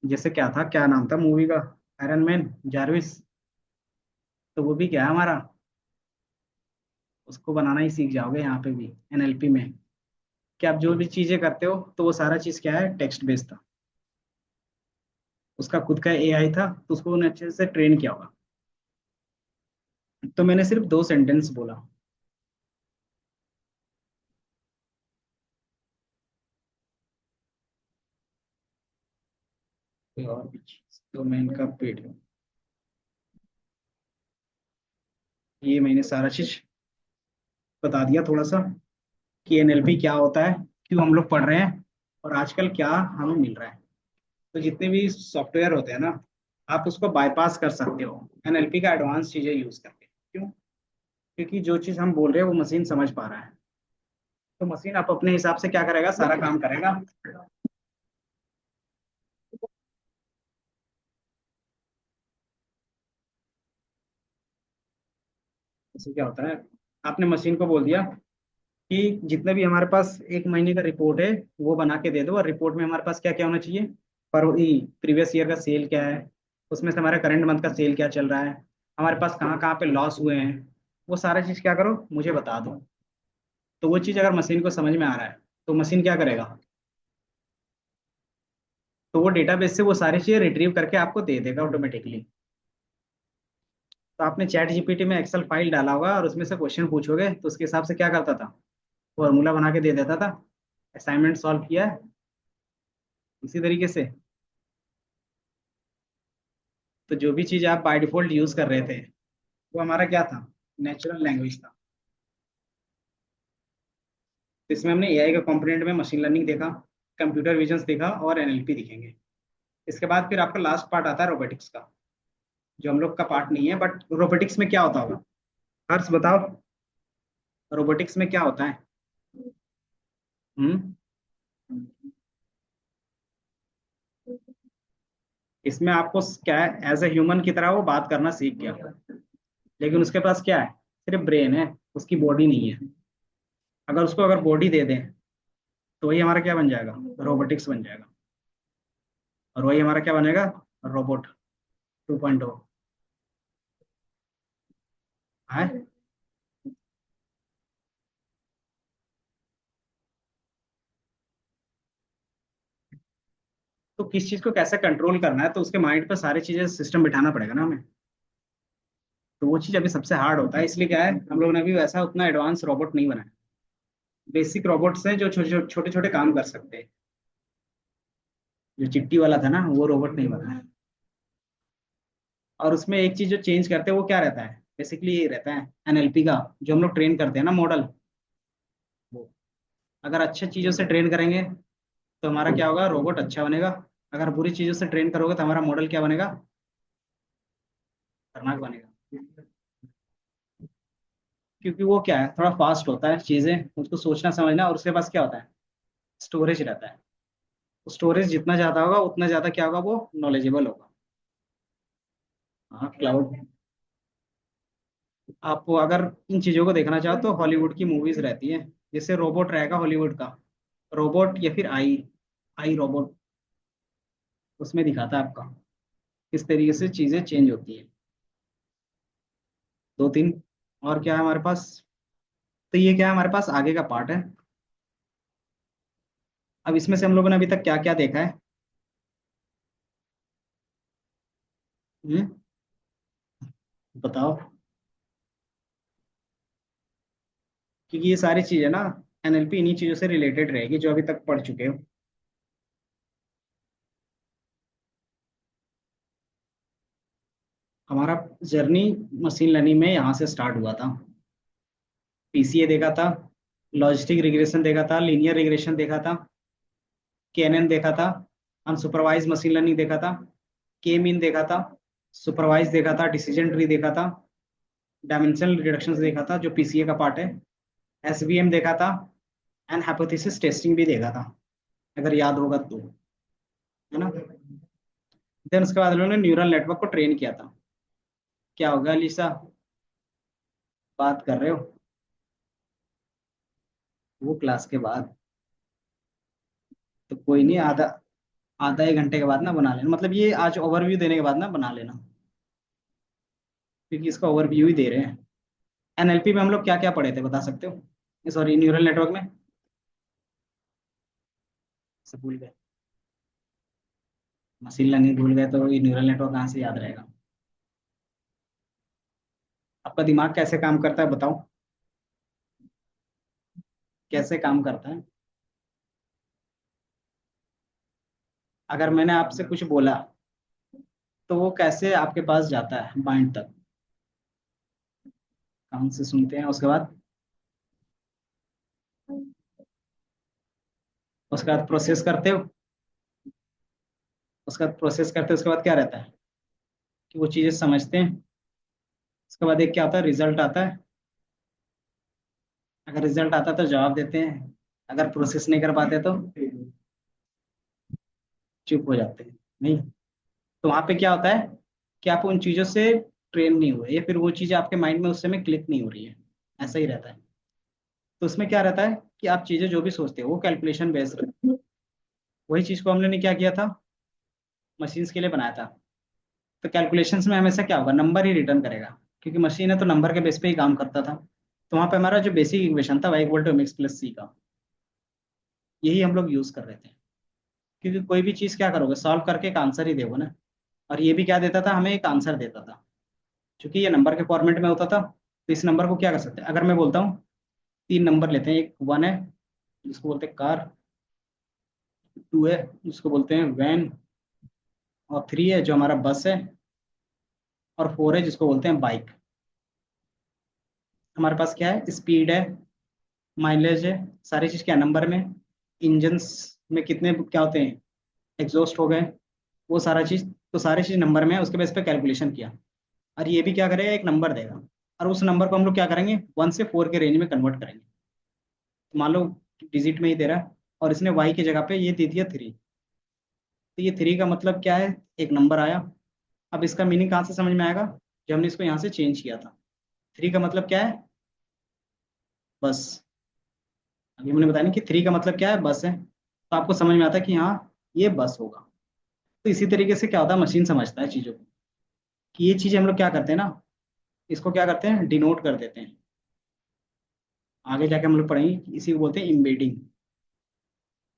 Speaker 1: जैसे क्या था, क्या नाम था मूवी का, आयरन मैन, जारविस। तो वो भी क्या है हमारा, उसको बनाना ही सीख जाओगे यहाँ पे भी एनएलपी में, कि आप जो भी चीजें करते हो तो वो सारा चीज क्या है, टेक्स्ट बेस्ड था। उसका खुद का एआई था, तो उसको उन्हें अच्छे से ट्रेन किया होगा। तो मैंने सिर्फ 2 सेंटेंस बोला। कोई और भी चीज तो मैं इनका पेट, ये मैंने सारा चीज बता दिया थोड़ा सा, कि एनएलपी क्या होता है, क्यों हम लोग पढ़ रहे हैं, और आजकल क्या हमें मिल रहा है। तो जितने भी सॉफ्टवेयर होते हैं ना, आप उसको बाईपास कर सकते हो एनएलपी का एडवांस चीजें यूज करके। क्यों? क्योंकि जो चीज हम बोल रहे हैं वो मशीन समझ पा रहा है। तो मशीन आप अपने हिसाब से क्या करेगा, सारा काम करेगा। इससे क्या होता है, आपने मशीन को बोल दिया कि जितने भी हमारे पास एक महीने का रिपोर्ट है वो बना के दे दो, और रिपोर्ट में हमारे पास क्या क्या होना चाहिए, पर प्रीवियस ईयर का सेल क्या है, उसमें से हमारा करंट मंथ का सेल क्या चल रहा है, हमारे पास कहाँ कहाँ पे लॉस हुए हैं, वो सारा चीज़ क्या करो, मुझे बता दो। तो वो चीज़ अगर मशीन को समझ में आ रहा है, तो मशीन क्या करेगा, तो वो डेटाबेस से वो सारी चीज़ें रिट्रीव करके आपको दे देगा ऑटोमेटिकली। तो आपने चैट जीपीटी में एक्सेल फाइल डाला होगा और उसमें से क्वेश्चन पूछोगे तो उसके हिसाब से क्या करता था, फॉर्मूला बना के दे देता था। असाइनमेंट सॉल्व किया है इसी तरीके से। तो जो भी चीज़ आप बाय डिफॉल्ट यूज कर रहे थे, वो हमारा क्या था, नेचुरल लैंग्वेज था। तो इसमें हमने एआई का कंपोनेंट में मशीन लर्निंग देखा, कंप्यूटर विजन्स देखा, और एनएलपी दिखेंगे। इसके बाद फिर आपका लास्ट पार्ट आता है रोबोटिक्स का, जो हम लोग का पार्ट नहीं है, बट रोबोटिक्स में क्या होता होगा। हर्ष बताओ, रोबोटिक्स में क्या होता है। हम्म। इसमें आपको क्या है, एज ए ह्यूमन की तरह वो बात करना सीख गया, लेकिन उसके पास क्या है, सिर्फ ब्रेन है, उसकी बॉडी नहीं है। अगर उसको अगर बॉडी दे दें, तो वही हमारा क्या बन जाएगा, रोबोटिक्स बन जाएगा। और वही हमारा क्या बनेगा, रोबोट 2.0 है। तो किस चीज को कैसे कंट्रोल करना है, तो उसके माइंड पे सारी चीजें सिस्टम बिठाना पड़ेगा ना हमें। तो वो चीज अभी सबसे हार्ड होता है, इसलिए क्या है, हम लोगों ने अभी वैसा उतना एडवांस रोबोट नहीं बनाया। बेसिक रोबोट्स हैं जो छोटे छोटे छोटे काम कर सकते हैं। जो चिट्टी वाला था ना, वो रोबोट नहीं बना है। और उसमें एक चीज जो चेंज करते हैं वो क्या रहता है, बेसिकली ये रहता है एनएलपी का, जो हम लोग ट्रेन करते हैं ना मॉडल, वो अगर अच्छे चीजों से ट्रेन करेंगे तो हमारा क्या होगा, रोबोट अच्छा बनेगा। अगर बुरी चीजों से ट्रेन करोगे तो हमारा मॉडल क्या बनेगा, खतरनाक बनेगा। क्योंकि वो क्या है, थोड़ा फास्ट होता है चीजें, उसको सोचना समझना, और उसके पास क्या होता है, स्टोरेज रहता है। स्टोरेज जितना ज्यादा होगा उतना ज्यादा क्या होगा, वो नॉलेजेबल होगा। हाँ, क्लाउड। आप अगर इन चीजों को देखना चाहो तो हॉलीवुड की मूवीज रहती है, जैसे रोबोट रहेगा हॉलीवुड का, रोबोट या फिर आई, आई रोबोट, उसमें दिखाता है आपका किस तरीके से चीजें चेंज होती है। 2 3 और क्या है हमारे पास। तो ये क्या है, हमारे पास आगे का पार्ट है। अब इसमें से हम लोगों ने अभी तक क्या क्या देखा है। हम्म, बताओ। क्योंकि ये सारी चीजें ना, एनएलपी इन्हीं चीजों से रिलेटेड रहेगी जो अभी तक पढ़ चुके हो। हमारा जर्नी मशीन लर्निंग में यहाँ से स्टार्ट हुआ था। पीसीए देखा था, लॉजिस्टिक रिग्रेशन देखा था, लीनियर रिग्रेशन देखा था, केएनएन देखा था, अनसुपरवाइज मशीन लर्निंग देखा था, के मीन देखा था, सुपरवाइज देखा था, डिसीजन ट्री देखा था, डायमेंशनल रिडक्शन देखा था जो पीसीए का पार्ट है, एसवीएम देखा था, एंड हाइपोथेसिस टेस्टिंग भी देखा था, अगर याद होगा तो, है ना। देन उसके बाद उन्होंने न्यूरल नेटवर्क को ट्रेन किया था। क्या होगा लिसा, बात कर रहे हो, वो क्लास के बाद। तो कोई नहीं, आधा
Speaker 2: आधा एक घंटे के बाद ना बना लेना, मतलब ये आज ओवरव्यू देने के बाद ना बना लेना, क्योंकि इसका ओवरव्यू ही दे रहे हैं। एनएलपी में हम लोग क्या क्या पढ़े थे बता सकते हो, सॉरी न्यूरल नेटवर्क में, सब भूल गए। मशीन लर्निंग भूल गए तो ये न्यूरल नेटवर्क कहाँ से याद रहेगा। आपका दिमाग कैसे काम करता है बताओ, कैसे काम करता है। अगर मैंने आपसे कुछ बोला तो वो कैसे आपके पास जाता है माइंड तक, कान से सुनते हैं, उसके बाद प्रोसेस करते हो, उसके बाद प्रोसेस करते हो, उसके बाद क्या रहता है कि वो चीज़ें समझते हैं। उसके बाद एक क्या आता है, रिजल्ट आता है। अगर रिजल्ट आता है तो जवाब देते हैं, अगर प्रोसेस नहीं कर पाते तो चुप हो जाते हैं। नहीं, तो वहां पे क्या होता है कि आप उन चीजों से ट्रेन नहीं हुए, या फिर वो चीजें आपके माइंड में उस समय क्लिक नहीं हो रही है, ऐसा ही रहता है। तो उसमें क्या रहता है कि आप चीजें जो भी सोचते हो वो कैलकुलेशन बेस्ड रहती है। वही चीज को हमने ने क्या किया था, मशीन्स के लिए बनाया था। तो कैलकुलेशंस में हमेशा क्या होगा, नंबर ही रिटर्न करेगा, क्योंकि मशीन है तो नंबर के बेस पे ही काम करता था। तो वहां पे हमारा जो बेसिक इक्वेशन था Y equal to M X plus C का, यही हम लोग यूज कर रहे थे। क्योंकि कोई भी चीज क्या करोगे, सॉल्व करके एक आंसर ही दोगे ना। और ये भी क्या देता था, हमें एक आंसर देता था। क्योंकि ये नंबर के फॉर्मेट में होता था, तो इस नंबर को क्या कर सकते हैं, अगर मैं बोलता हूँ तीन नंबर लेते हैं, एक वन है जिसको बोलते हैं कार, टू है जिसको बोलते हैं वैन, और थ्री है जो हमारा बस है, और फोर है जिसको बोलते हैं बाइक। हमारे पास क्या है, स्पीड है, माइलेज है, सारी चीज़ क्या नंबर में, इंजन्स में कितने क्या होते हैं, एग्जॉस्ट हो गए, वो सारा चीज़, तो सारी चीज़ नंबर में है, उसके बेस पे कैलकुलेशन किया। और ये भी क्या करेगा, एक नंबर देगा, और उस नंबर को हम लोग क्या करेंगे, वन से फोर के रेंज में कन्वर्ट करेंगे। तो मान लो डिजिट में ही दे रहा है, और इसने वाई की जगह पे ये दे दिया थ्री। तो ये थ्री का मतलब क्या है, एक नंबर आया। अब इसका मीनिंग कहाँ से समझ में आएगा, जब हमने इसको यहाँ से चेंज किया था। थ्री का मतलब क्या है, बस। अभी हमने बताया ना कि थ्री का मतलब क्या है, बस है, तो आपको समझ में आता है कि हाँ ये बस होगा। तो इसी तरीके से क्या होता है, मशीन समझता है चीज़ों को, कि ये चीज़ें हम लोग क्या करते हैं ना, इसको क्या करते हैं, डिनोट कर देते हैं। आगे जाके हम लोग पढ़ेंगे कि इसी को बोलते हैं इम्बेडिंग।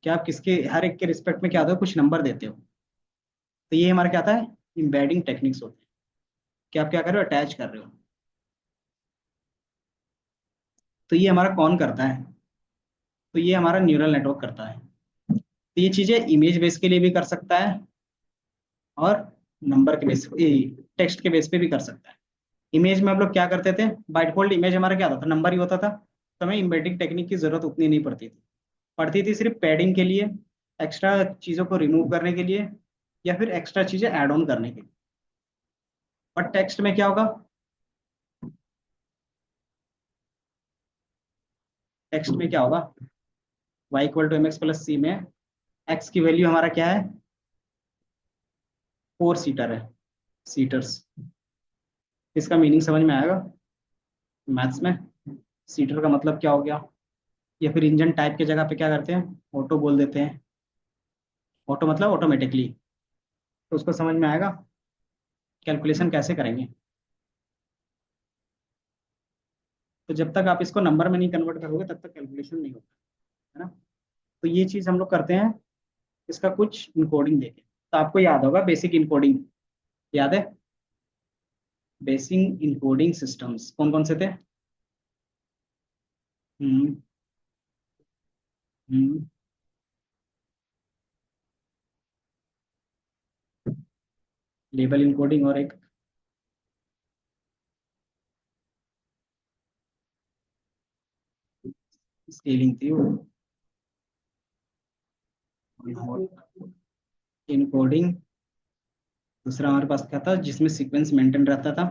Speaker 2: क्या आप किसके हर एक के रिस्पेक्ट में क्या होता है, कुछ नंबर देते हो। तो ये हमारा क्या आता है, इम्बेडिंग टेक्निक्स होते हैं, कि आप क्या कर रहे हो, अटैच कर रहे हो। तो ये हमारा कौन करता है, तो ये हमारा न्यूरल नेटवर्क करता है। तो ये चीजें इमेज बेस के लिए भी कर सकता है, और नंबर के बेस, टेक्स्ट के बेस पे भी कर सकता है। इमेज में हम लोग क्या करते थे, बाय डिफॉल्ट इमेज हमारा क्या होता था, नंबर ही होता था। तो हमें एम्बेडिंग टेक्निक की जरूरत उतनी नहीं पड़ती थी, पड़ती थी सिर्फ पैडिंग के लिए, एक्स्ट्रा चीजों को रिमूव करने के लिए, या फिर एक्स्ट्रा चीजें ऐड ऑन करने के लिए। और टेक्स्ट में क्या होगा, टेक्स्ट में क्या होगा, Y equal to M X plus C में एक्स की वैल्यू हमारा क्या है, फोर सीटर है, सीटर्स। इसका मीनिंग समझ में आएगा मैथ्स में। सीटर का मतलब क्या हो गया, या फिर इंजन टाइप के जगह पे क्या करते हैं, ऑटो बोल देते हैं। ऑटो मतलब ऑटोमेटिकली। तो उसको समझ में आएगा कैलकुलेशन कैसे करेंगे। तो जब तक आप इसको नंबर में नहीं कन्वर्ट करोगे तब तक कैलकुलेशन नहीं होता है ना। तो ये चीज हम लोग करते हैं, इसका कुछ इनकोडिंग देके। तो आपको याद होगा बेसिक इनकोडिंग, याद है, बेसिक इनकोडिंग सिस्टम्स कौन कौन से थे। हम्म। हम्म। लेबल इनकोडिंग, और एक स्केलिंग थी वो, इनकोडिंग। दूसरा हमारे पास क्या था जिसमें सीक्वेंस मेंटेन रहता था,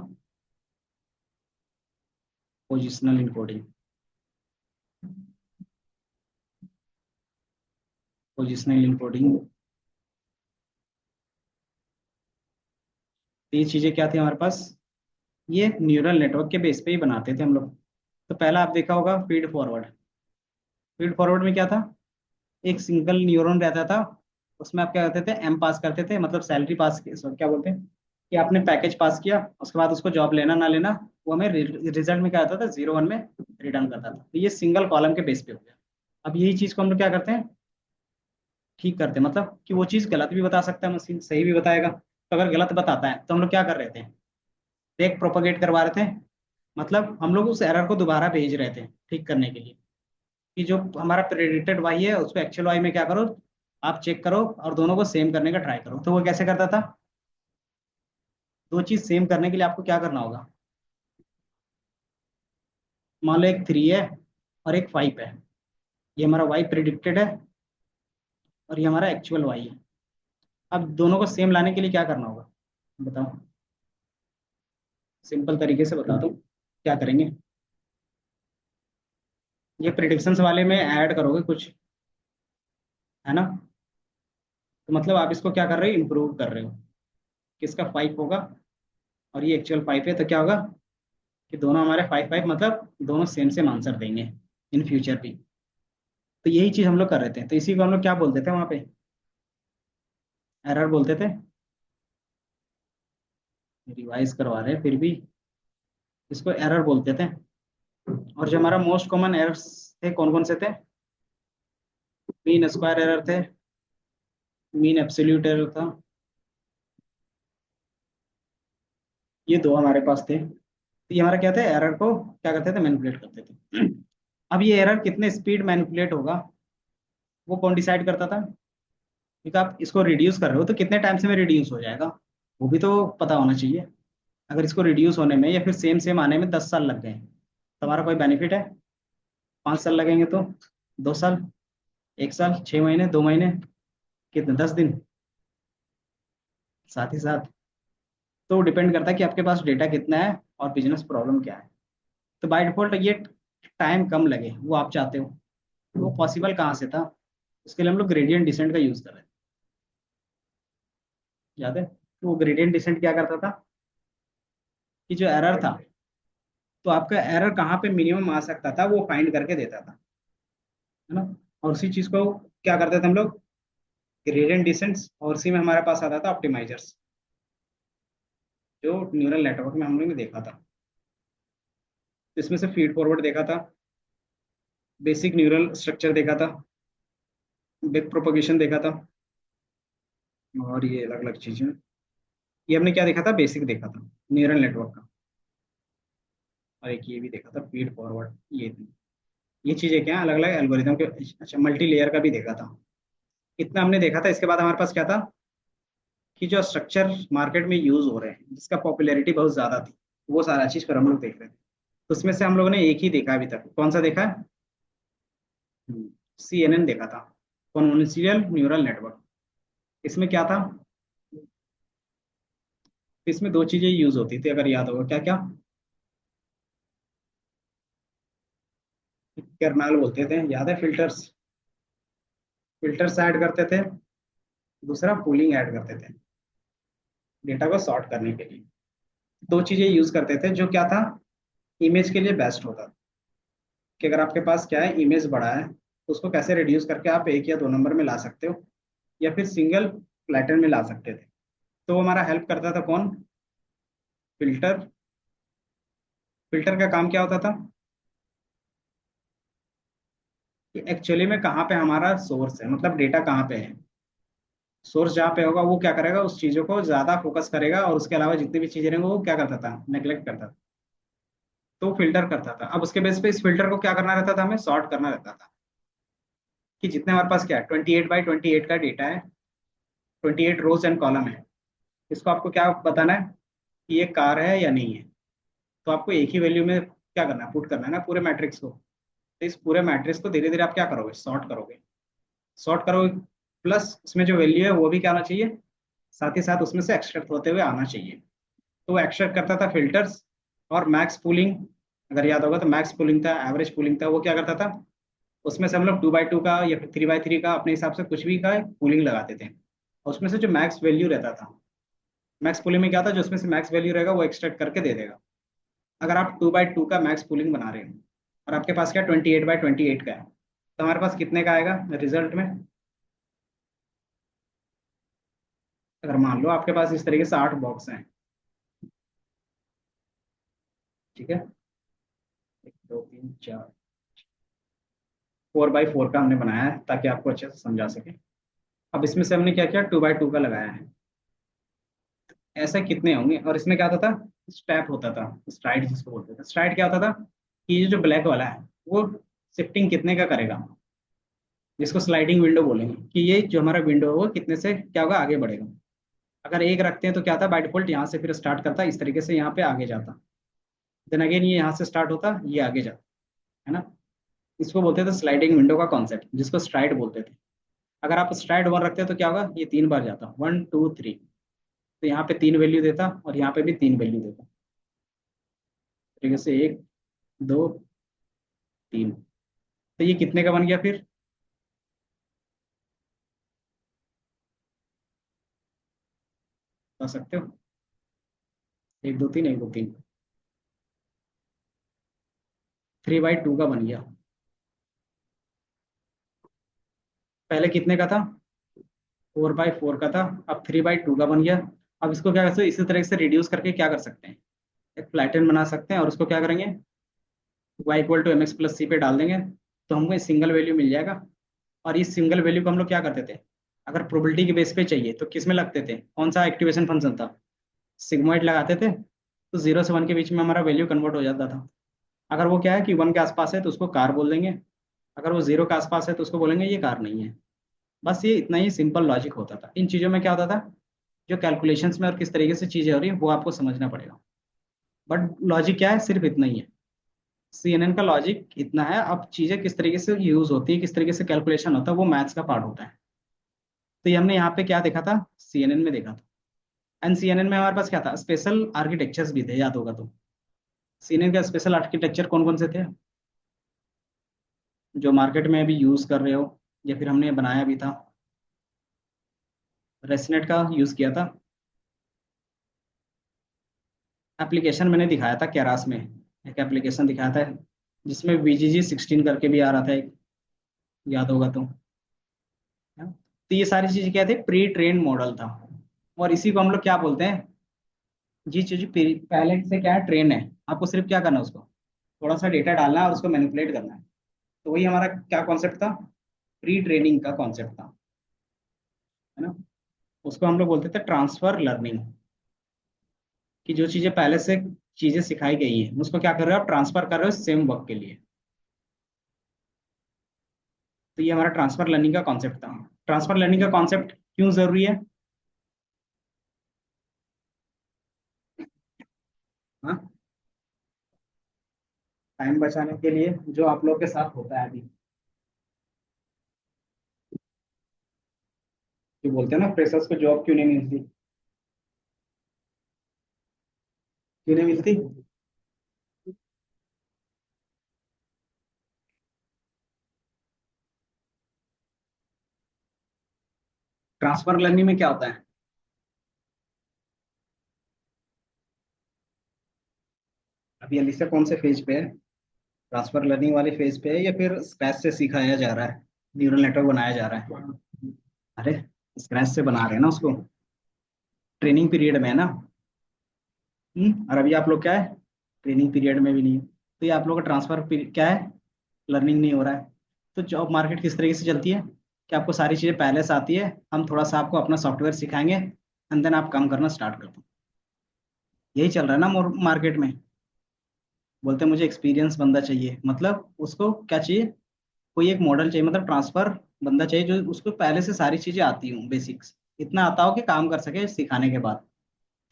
Speaker 2: पोजिशनल इनकोडिंग। पोजिशनल इनकोडिंग, ये चीजें क्या थी हमारे पास, ये न्यूरल नेटवर्क के बेस पे ही बनाते थे हम लोग। तो पहला आप देखा होगा फीड फॉरवर्ड। फीड फॉरवर्ड में क्या था, एक सिंगल न्यूरॉन रहता था, उसमें आप क्या करते थे, एम पास करते थे, मतलब सैलरी पास, क्या बोलते हैं कि आपने पैकेज पास किया, उसके बाद उसको जॉब लेना ना लेना, वो हमें रिजल्ट में क्या आता था, 0 1 में रिटर्न करता था। तो ये सिंगल कॉलम के बेस पे हो गया। अब यही चीज को हम लोग क्या करते हैं, ठीक करते हैं, मतलब कि वो चीज गलत भी बता सकता है मशीन, सही भी बताएगा। तो अगर गलत बताता है तो हम लोग क्या कर रहे थे, फेक प्रोपोगेट करवा रहे थे, मतलब हम लोग उस एरर को दोबारा भेज रहे थे ठीक करने के लिए, कि जो हमारा प्रेडिक्टेड वाई है उसको एक्चुअल वाई में क्या करो, आप चेक करो और दोनों को सेम करने का ट्राई करो। तो वो कैसे करता था, दो चीज सेम करने के लिए आपको क्या करना होगा, मान लो एक 3 है और एक 5 है, ये हमारा वाई प्रिडिक्टेड है और ये हमारा एक्चुअल वाई है। अब दोनों को सेम लाने के लिए क्या करना होगा, बताओ, सिंपल तरीके से बता दो क्या करेंगे। ये प्रिडिक्शंस वाले में ऐड करोगे कुछ, है ना। तो मतलब आप इसको क्या कर रहे हो, इम्प्रूव कर रहे हो, किसका 5 होगा और ये एक्चुअल 5 है, तो क्या होगा कि दोनों हमारे 5 5, मतलब दोनों सेम सेम आंसर देंगे इन फ्यूचर भी। तो यही चीज हम लोग कर रहे थे, तो इसी को हम लोग क्या बोलते थे वहां पे, एरर बोलते थे। रिवाइज करवा रहे हैं फिर भी, इसको एरर बोलते थे। और जो हमारा मोस्ट कॉमन एरर्स थे कौन कौन से थे, मीन स्क्वायर एरर थे, मीन एब्सोल्यूट एरर था, ये दो हमारे पास थे। तो ये हमारा क्या था, एरर को क्या करते थे, मैनिपुलेट करते थे। अब ये एरर कितने स्पीड मैनिपुलेट होगा, वो कौन डिसाइड करता था, क्योंकि आप इसको रिड्यूस कर रहे हो तो कितने टाइम से में रिड्यूस हो जाएगा, वो भी तो पता होना चाहिए। अगर इसको रिड्यूस होने में या फिर सेम सेम आने में 10 साल लग गए तो हमारा कोई बेनिफिट है, 5 साल लगेंगे तो 2 साल, 1 साल, 6 महीने, 2 महीने, कितने, 10 दिन, साथ ही साथ। तो डिपेंड करता है कि आपके पास डेटा कितना है और बिजनेस प्रॉब्लम क्या है। तो बाय डिफॉल्ट ये टाइम कम लगे वो आप चाहते हो, तो वो पॉसिबल कहाँ से था, उसके लिए हम लोग ग्रेडियंट डिसेंट का यूज कर रहे हैं, याद है। तो वो ग्रेडियंट डिसेंट क्या करता था कि जो एरर था, तो आपका एरर कहाँ पे मिनिमम आ सकता था वो फाइंड करके देता था, है ना। और उसी चीज को क्या करते थे हम लोग, ग्रेडियंट डिसेंट्स, और उसी में हमारे पास आता था ऑप्टिमाइजर्स, जो न्यूरल नेटवर्क में हम लोग ने देखा था। तो इसमें से फीड फॉरवर्ड देखा था, बेसिक न्यूरल स्ट्रक्चर देखा था, बैक प्रोपगेशन देखा था, और ये अलग अलग चीजें। ये हमने क्या देखा था, बेसिक देखा था न्यूरल नेटवर्क का, और एक ये भी देखा था फीड फॉरवर्ड, ये थी। ये चीजें क्या, अलग अलग एल्गोरिदम के। अच्छा, मल्टी लेयर का भी देखा था। इतना हमने देखा था, इसके बाद हमारे पास क्या था कि जो स्ट्रक्चर मार्केट में यूज हो रहे हैं जिसका पॉपुलैरिटी बहुत ज्यादा थी, वो सारा चीज पर हम लोग देख रहे थे। तो उसमें से हम लोगों ने एक ही देखा अभी तक, कौन सा देखा है, CNN देखा था, कॉन्वोल्यूशनल न्यूरल नेटवर्क। इसमें क्या था, इसमें दो चीजें यूज होती थी अगर याद होगा, क्या क्या, कर्नाल बोलते थे, याद है, फिल्टर्स, फिल्टर्स ऐड करते थे, दूसरा पूलिंग ऐड करते थे डेटा को सॉर्ट करने के लिए। दो चीजें यूज करते थे, जो क्या था, इमेज के लिए बेस्ट होता था, कि अगर आपके पास क्या है, इमेज बड़ा है तो उसको कैसे रिड्यूस करके आप 1 या 2 नंबर में ला सकते हो, या फिर सिंगल प्लेटर में ला सकते थे। तो वो हमारा हेल्प करता था कौन, फिल्टर। फिल्टर का काम क्या होता था कि एक्चुअली में कहाँ पे हमारा सोर्स है, मतलब डेटा कहाँ पे है, सोर्स जहाँ पे होगा वो क्या करेगा, उस चीजों को ज्यादा फोकस करेगा, और उसके अलावा जितनी भी चीजें रहेंगी वो क्या करता था, नेग्लेक्ट करता था। तो फिल्टर करता था। अब उसके बेस पे इस फिल्टर को क्या करना रहता था, हमें सॉर्ट करना रहता था, कि जितने हमारे पास क्या है, 28 बाई 28 का डेटा है, 28 रोज एंड कॉलम है। इसको आपको क्या बताना है कि ये कार है या नहीं है। तो आपको एक ही वैल्यू में क्या करना है, पुट करना है ना पूरे मैट्रिक्स को। तो इस पूरे मैट्रिक्स को धीरे धीरे आप क्या करोगे, सॉर्ट करोगे, सॉर्ट करोगे, प्लस उसमें जो वैल्यू है वो भी क्या आना चाहिए, साथ ही साथ उसमें से एक्सट्रैक्ट होते हुए आना चाहिए। तो वो एक्सट्रैक्ट करता था फिल्टर्स। और मैक्स पूलिंग, अगर याद होगा तो मैक्स पूलिंग था, एवरेज पूलिंग था, वो क्या करता था, उसमें से हम लोग 2 बाई 2 का या फिर 3 बाई 3 का अपने हिसाब से कुछ भी का पूलिंग लगाते थे। और उसमें से जो मैक्स वैल्यू रहता था, मैक्स पूलिंग में क्या था, जो उसमें से मैक्स वैल्यू रहेगा वो एक्सट्रैक्ट करके दे देगा। अगर आप 2 बाई 2 का मैक्स पूलिंग बना रहे हो और आपके पास क्या 28 बाई 28 का है, तो हमारे पास कितने का आएगा रिजल्ट में, अगर मान लो आपके पास इस तरीके से 8 बॉक्स हैं, ठीक है, 1 2 3 4, 4x4 का हमने बनाया है ताकि आपको अच्छे से समझा सके। अब इसमें से हमने क्या किया, 2x2 का लगाया है। ऐसे कितने होंगे, और इसमें क्या होता था, स्टेप होता था, स्ट्राइड जिसको बोलते थे। स्ट्राइड क्या होता था कि ये जो ब्लैक वाला है वो शिफ्टिंग कितने का करेगा, जिसको स्लाइडिंग विंडो बोलेंगे, कि ये जो हमारा विंडो है वो कितने से क्या होगा, आगे बढ़ेगा। अगर एक रखते हैं तो क्या था, बाय डिफॉल्ट यहाँ से फिर स्टार्ट करता, इस तरीके से यहाँ पे आगे जाता, देन अगेन ये यहाँ से स्टार्ट होता, ये आगे जाता, है ना। इसको बोलते थे स्लाइडिंग विंडो का कॉन्सेप्ट, जिसको स्ट्राइड बोलते थे। अगर आप स्ट्राइड 1 रखते हैं तो क्या होगा, ये 3 बार जाता, 1 2 3, तो यहाँ पे 3 वैल्यू देता और यहाँ पे भी 3 वैल्यू देता, तरीके से 1 2 3। तो ये कितने का बन गया फिर, बता सकते हो, 1 2 3 1 2 3, 3x2 का बन गया। पहले कितने का था, 4x4 का था, अब 3x2 का बन गया। अब इसको क्या कर सकते हैं, इसी तरह से रिड्यूस करके क्या कर सकते हैं, एक फ्लैटन बना सकते हैं, और उसको क्या करेंगे, y = mx + c पे डाल देंगे, तो हमको सिंगल वैल्यू मिल जाएगा। और इस सिंगल वैल्यू को हम लोग क्या करते थे, अगर प्रोबेबिलिटी के बेस पे चाहिए तो किस में लगते थे, कौन सा एक्टिवेशन फंक्शन था, सिग्मोइड लगाते थे, तो 0 से 1 के बीच में हमारा वैल्यू कन्वर्ट हो जाता था। अगर वो क्या है कि 1 के आसपास है तो उसको कार बोल देंगे, अगर वो 0 के आसपास है तो उसको बोलेंगे ये कार नहीं है। बस ये इतना ही सिंपल लॉजिक होता था। इन चीज़ों में क्या होता था, जो कैलकुलेशंस में और किस तरीके से चीज़ें हो रही है वो आपको समझना पड़ेगा। बट लॉजिक क्या है, सिर्फ इतना ही है। CNN का लॉजिक इतना है, अब चीज़ें किस तरीके से यूज होती है, किस तरीके से कैलकुलेशन होता है, वो मैथ्स का पार्ट होता है। तो ये हमने यहाँ पे क्या देखा था, CNN में देखा था। एंड CNN में हमारे पास क्या था, स्पेशल आर्किटेक्चर्स भी थे, याद होगा तो। CNN का स्पेशल आर्किटेक्चर कौन कौन से थे, जो मार्केट में अभी यूज कर रहे हो, या फिर हमने बनाया भी था। रेसनेट का यूज किया था, एप्लीकेशन मैंने दिखाया था केरास में, एक एप्लीकेशन दिखाया था जिसमें VGG 16 करके भी आ रहा था एक, याद होगा तो, है ना? तो ये सारी चीजें क्या थे, प्री ट्रेन मॉडल था। और इसी को हम लोग क्या बोलते हैं, ये चीज पहले से क्या है, ट्रेन है। आपको सिर्फ क्या करना है, उसको थोड़ा सा डेटा डालना है और उसको मैनिपुलेट करना है। तो वही हमारा क्या कॉन्सेप्ट था, प्री ट्रेनिंग का कॉन्सेप्ट था, है ना। उसको हम लोग बोलते थे ट्रांसफर लर्निंग, कि जो चीजें पहले से चीजें सिखाई गई है उसको क्या कर रहे हो, आप ट्रांसफर कर रहे हो सेम वर्क के लिए। तो ये हमारा ट्रांसफर लर्निंग का कॉन्सेप्ट था। ट्रांसफर लर्निंग का कॉन्सेप्ट क्यों जरूरी है, हाँ, टाइम बचाने के लिए, जो आप लोग के साथ होता है अभी, जो बोलते हैं ना फ्रेशर्स को जॉब क्यों नहीं मिलती, क्यों नहीं मिलती। ट्रांसफर लर्निंग में क्या होता है, अभी अलीसा कौन से फेज पे है, ट्रांसफर लर्निंग वाले फेज पे है या फिर स्क्रैच से सिखाया जा रहा है, न्यूरल नेटवर्क बनाया जा रहा है। अरे स्क्रैच से बना रहे हैं ना उसको, ट्रेनिंग पीरियड में है ना। और अभी आप लोग क्या है, ट्रेनिंग पीरियड में भी नहीं है। तो ये आप लोग का ट्रांसफर क्या है, लर्निंग नहीं हो रहा है। तो जॉब मार्केट किस तरीके से चलती है, कि आपको सारी चीज़ें पहले से आती है, हम थोड़ा सा आपको अपना सॉफ्टवेयर सिखाएंगे एंड देन आप काम करना स्टार्ट कर दो। यही चल रहा है ना मार्केट में। बोलते हैं मुझे एक्सपीरियंस बंदा चाहिए, मतलब उसको क्या चाहिए, कोई एक मॉडल चाहिए, मतलब ट्रांसफर बंदा चाहिए जो उसको पहले से सारी चीज़ें आती हों, बेसिक्स इतना आता हो कि काम कर सके सिखाने के बाद।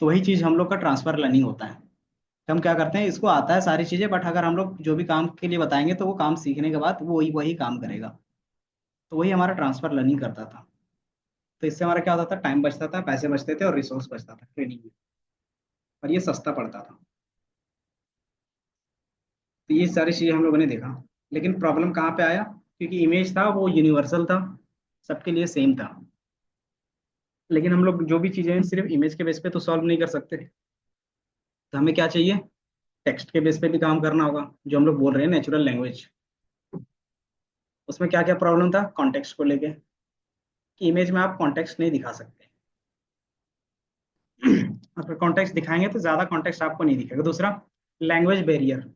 Speaker 2: तो वही चीज़ हम लोग का ट्रांसफर लर्निंग होता है। हम क्या करते हैं, इसको आता है सारी चीज़ें, बट अगर हम लोग जो भी काम के लिए बताएंगे तो वो काम सीखने के बाद वो वही वही काम करेगा। तो वही हमारा ट्रांसफर लर्निंग करता था। तो इससे हमारा क्या होता था, टाइम बचता था, पैसे बचते थे और रिसोर्स बचता था ट्रेनिंग में, और ये सस्ता पड़ता था। तो ये सारी चीज़ें हम लोगों ने देखा। लेकिन प्रॉब्लम कहाँ पे आया, क्योंकि इमेज था वो यूनिवर्सल था, सबके लिए सेम था। लेकिन हम लोग जो भी चीज़ें हैं, सिर्फ इमेज के बेस पे तो सॉल्व नहीं कर सकते। तो हमें क्या चाहिए, टेक्स्ट के बेस पे भी काम करना होगा, जो हम लोग बोल रहे हैं नेचुरल लैंग्वेज। उसमें क्या क्या प्रॉब्लम था, कॉन्टेक्स्ट को लेके, कि इमेज में आप कॉन्टेक्स्ट नहीं दिखा सकते। कॉन्टेक्स्ट दिखाएंगे तो ज्यादा कॉन्टेक्स्ट आपको नहीं दिखेगा। दूसरा, लैंग्वेज बैरियर।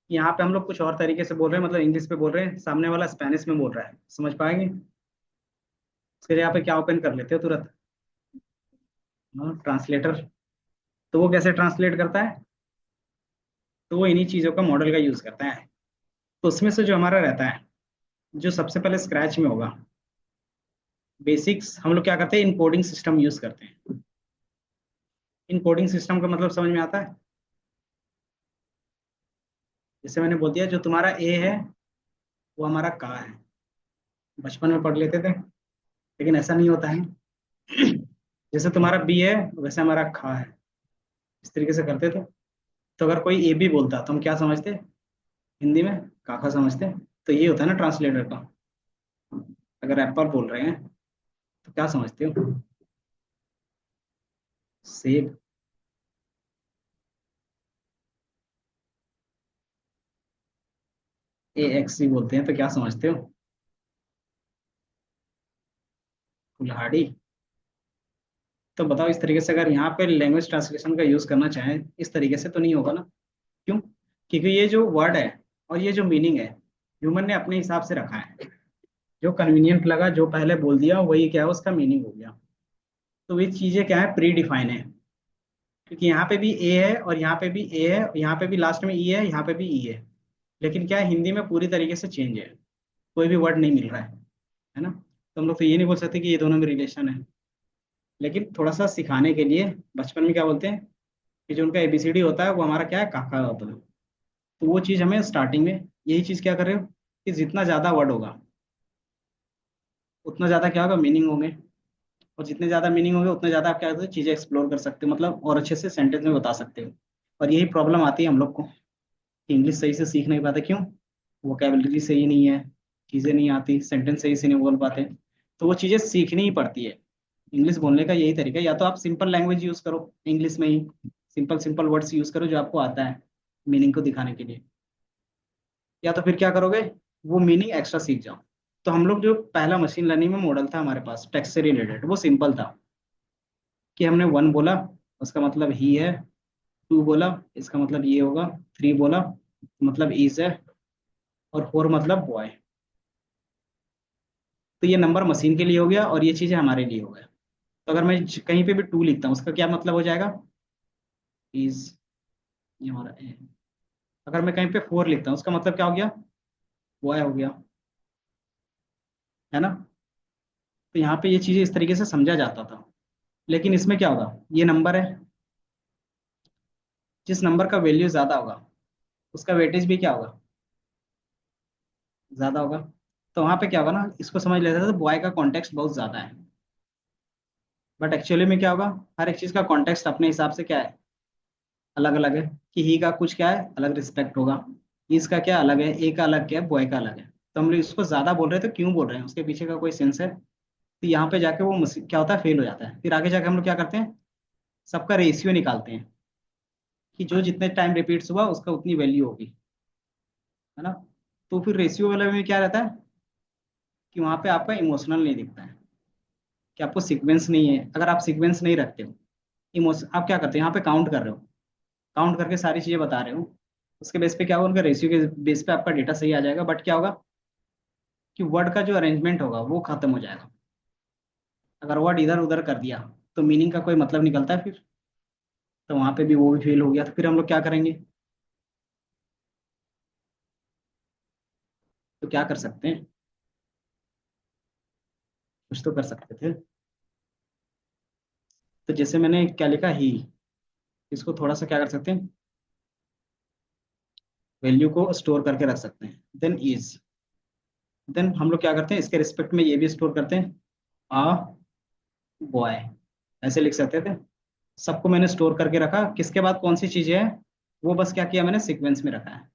Speaker 2: यहाँ पे हम लोग कुछ और तरीके से बोल रहे हैं, मतलब इंग्लिश पे बोल रहे हैं, सामने वाला स्पेनिश में बोल रहा है, समझ पाएंगे? फिर यहाँ पे क्या ओपन कर लेते हो तुरंत, ट्रांसलेटर। तो वो कैसे ट्रांसलेट करता है? तो वो इन्हीं चीजों का मॉडल का यूज करता है। तो उसमें से जो हमारा रहता है, जो सबसे पहले स्क्रैच में होगा, बेसिक्स, हम लोग क्या करते हैं, इनकोडिंग सिस्टम यूज करते हैं। इनकोडिंग सिस्टम का मतलब समझ में आता है? जैसे मैंने बोल दिया, जो तुम्हारा ए है वो हमारा का है। बचपन में पढ़ लेते थे, लेकिन ऐसा नहीं होता है। जैसे तुम्हारा बी है वैसे हमारा खा है, इस तरीके से करते थे। तो अगर कोई ए बी बोलता तो हम क्या समझते हिंदी में? काका समझते। तो ये होता है ना ट्रांसलेटर का। अगर एप्पल बोल रहे हैं तो क्या समझते हो? सेब। ए एक्स सी बोलते हैं तो क्या समझते हो? कुल्हाड़ी। तो बताओ, इस तरीके से अगर यहाँ पे लैंग्वेज ट्रांसलेशन का यूज करना चाहें, इस तरीके से तो नहीं होगा ना। क्यों? क्योंकि ये जो वर्ड है और ये जो मीनिंग है, ह्यूमन ने अपने हिसाब से रखा है। जो कन्वीनियंट लगा, जो पहले बोल दिया, वही क्या है, उसका मीनिंग हो गया। तो ये चीजें क्या है, प्री डिफाइन है। क्योंकि यहाँ पे भी ए है और यहाँ पे भी ए है, यहाँ पे भी लास्ट में ई है, यहाँ पे भी ई है। लेकिन क्या है, हिंदी में पूरी तरीके से चेंज है, कोई भी वर्ड नहीं मिल रहा है ना। तो हम लोग तो ये नहीं बोल सकते कि ये दोनों में रिलेशन है। लेकिन थोड़ा सा सिखाने के लिए, बचपन में क्या बोलते हैं कि जो उनका एबीसीडी होता है वो हमारा क्या है, काका होता है। तो वो चीज़ हमें स्टार्टिंग में यही चीज़ क्या कर रहे हो, कि जितना ज़्यादा वर्ड होगा उतना ज़्यादा क्या होगा, मीनिंग होंगे। और जितने ज़्यादा मीनिंग होंगे उतने ज़्यादा आप क्या करते हो, चीज़ें एक्सप्लोर कर सकते हो, मतलब और अच्छे से सेंटेंस में बता सकते हो। और यही प्रॉब्लम आती है हम लोग को, कि इंग्लिश सही से सीख नहीं पाते। क्यों? वोकेबलरी सही नहीं है, चीज़ें नहीं आती, सेंटेंस सही से नहीं बोल पाते। तो वो चीज़ें सीखनी ही पड़ती है। इंग्लिश बोलने का यही तरीका है, या तो आप सिंपल लैंग्वेज यूज़ करो इंग्लिश में ही, सिंपल सिंपल वर्ड्स यूज़ करो जो आपको आता है मीनिंग को दिखाने के लिए। या तो फिर क्या करोगे, वो मीनिंग एक्स्ट्रा सीख जाओ। तो हम लोग जो पहला मशीन लर्निंग में मॉडल था हमारे पास टेक्स्ट से रिलेटेड, वो सिंपल था। कि हमने वन बोला, उसका मतलब ही है। टू बोला, इसका मतलब ये होगा। थ्री बोला, मतलब इज है। और फोर मतलब बॉय। तो ये नंबर मशीन के लिए हो गया और ये चीजें हमारे लिए हो गया। तो अगर मैं कहीं पे भी टू लिखता हूँ, उसका क्या मतलब हो जाएगा, इज, ये हमारा ए। अगर मैं कहीं पे फोर लिखता हूँ, उसका मतलब क्या हो गया, बॉय हो गया, है ना। तो यहाँ पे ये चीजें इस तरीके से समझा जाता था। लेकिन इसमें क्या होगा, ये नंबर है, जिस नंबर का वैल्यू ज्यादा होगा उसका वेटेज भी क्या होगा, ज्यादा होगा। तो वहां पे क्या होगा ना, इसको समझ लेते थे तो बॉय का कॉन्टेक्स्ट बहुत ज्यादा है। बट एक्चुअली में क्या होगा, हर एक चीज का कॉन्टेक्स्ट अपने हिसाब से क्या है, अलग अलग है। कि ही का कुछ क्या है, अलग रिस्पेक्ट होगा। इसका क्या अलग है, ए का अलग क्या है, बॉय का अलग है। तो हम लोग इसको ज्यादा बोल रहे हैं तो क्यों बोल रहे हैं, उसके पीछे का कोई सेंस है? तो यहाँ पे जाके वो क्या होता है, फेल हो जाता है। फिर आगे जाके हम लोग क्या करते हैं, सबका रेशियो निकालते हैं, कि जो जितने टाइम रिपीट्स हुआ उसका उतनी वैल्यू होगी, है ना। तो फिर रेशियो वाले में क्या रहता है, कि वहां पे आपका इमोशनल नहीं दिखता है, कि आपको सीक्वेंस नहीं है। अगर आप सीक्वेंस नहीं रखते हो, इमोशन, आप क्या करते हो, यहाँ पे काउंट कर रहे हो, काउंट करके सारी चीजें बता रहे हो, उसके बेस पे क्या होगा, उनका रेशियो के बेस पे आपका डेटा सही आ जाएगा। बट क्या होगा, कि वर्ड का जो अरेंजमेंट होगा वो खत्म हो जाएगा। अगर वर्ड इधर उधर कर दिया तो मीनिंग का कोई मतलब निकलता है फिर? तो वहां पे भी वो भी फेल हो गया। तो फिर हम लोग क्या करेंगे, तो क्या कर सकते हैं, कुछ तो कर सकते थे। तो जैसे मैंने क्या लिखा, ही, इसको थोड़ा सा क्या कर सकते हैं, वैल्यू को स्टोर करके रख सकते हैं। देन इज, देन हम लोग क्या करते हैं, इसके रिस्पेक्ट में ये भी स्टोर करते हैं, आ बॉय, ऐसे लिख सकते थे। सबको मैंने स्टोर करके रखा, किसके बाद कौन सी चीजें हैं, वो बस क्या किया मैंने, सीक्वेंस में रखा है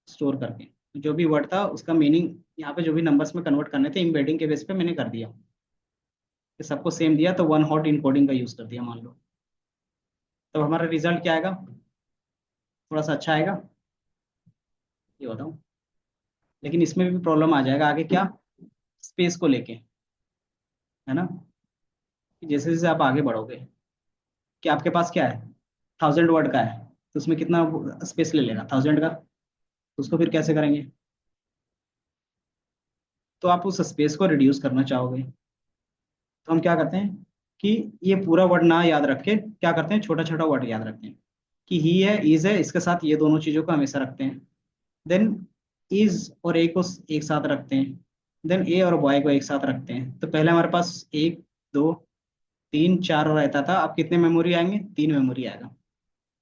Speaker 2: स्टोर करके। जो भी वर्ड था उसका मीनिंग यहाँ पे जो भी नंबर्स में कन्वर्ट करने थे, इम्बेडिंग के बेस पे मैंने कर दिया, कि सबको सेम दिया, तो वन हॉट इनकोडिंग का यूज कर दिया मान लो। तो हमारा रिजल्ट क्या आएगा, थोड़ा सा अच्छा आएगा, ये बताऊँ। लेकिन इसमें भी प्रॉब्लम आ जाएगा आगे, क्या, स्पेस को लेके, है ना। कि जैसे जैसे आप आगे बढ़ोगे कि आपके पास क्या है, 1000 वर्ड का है, तो उसमें कितना स्पेस ले लेगा, 1000 का। तो उसको फिर कैसे करेंगे? तो आप उस स्पेस को रिड्यूस करना चाहोगे, तो हम क्या करते हैं कि ये पूरा वर्ड ना याद रख के क्या करते हैं, छोटा छोटा वर्ड याद रखते हैं कि ही है, इज है, इसके साथ ये दोनों चीजों को हमेशा रखते हैं। देन इज और ए को एक साथ रखते हैं। देन ए और बॉय को एक साथ रखते हैं। तो पहले हमारे पास एक, दो, तीन, चार रहता था, अब कितने मेमोरी आएंगे, 3 मेमोरी आएगा।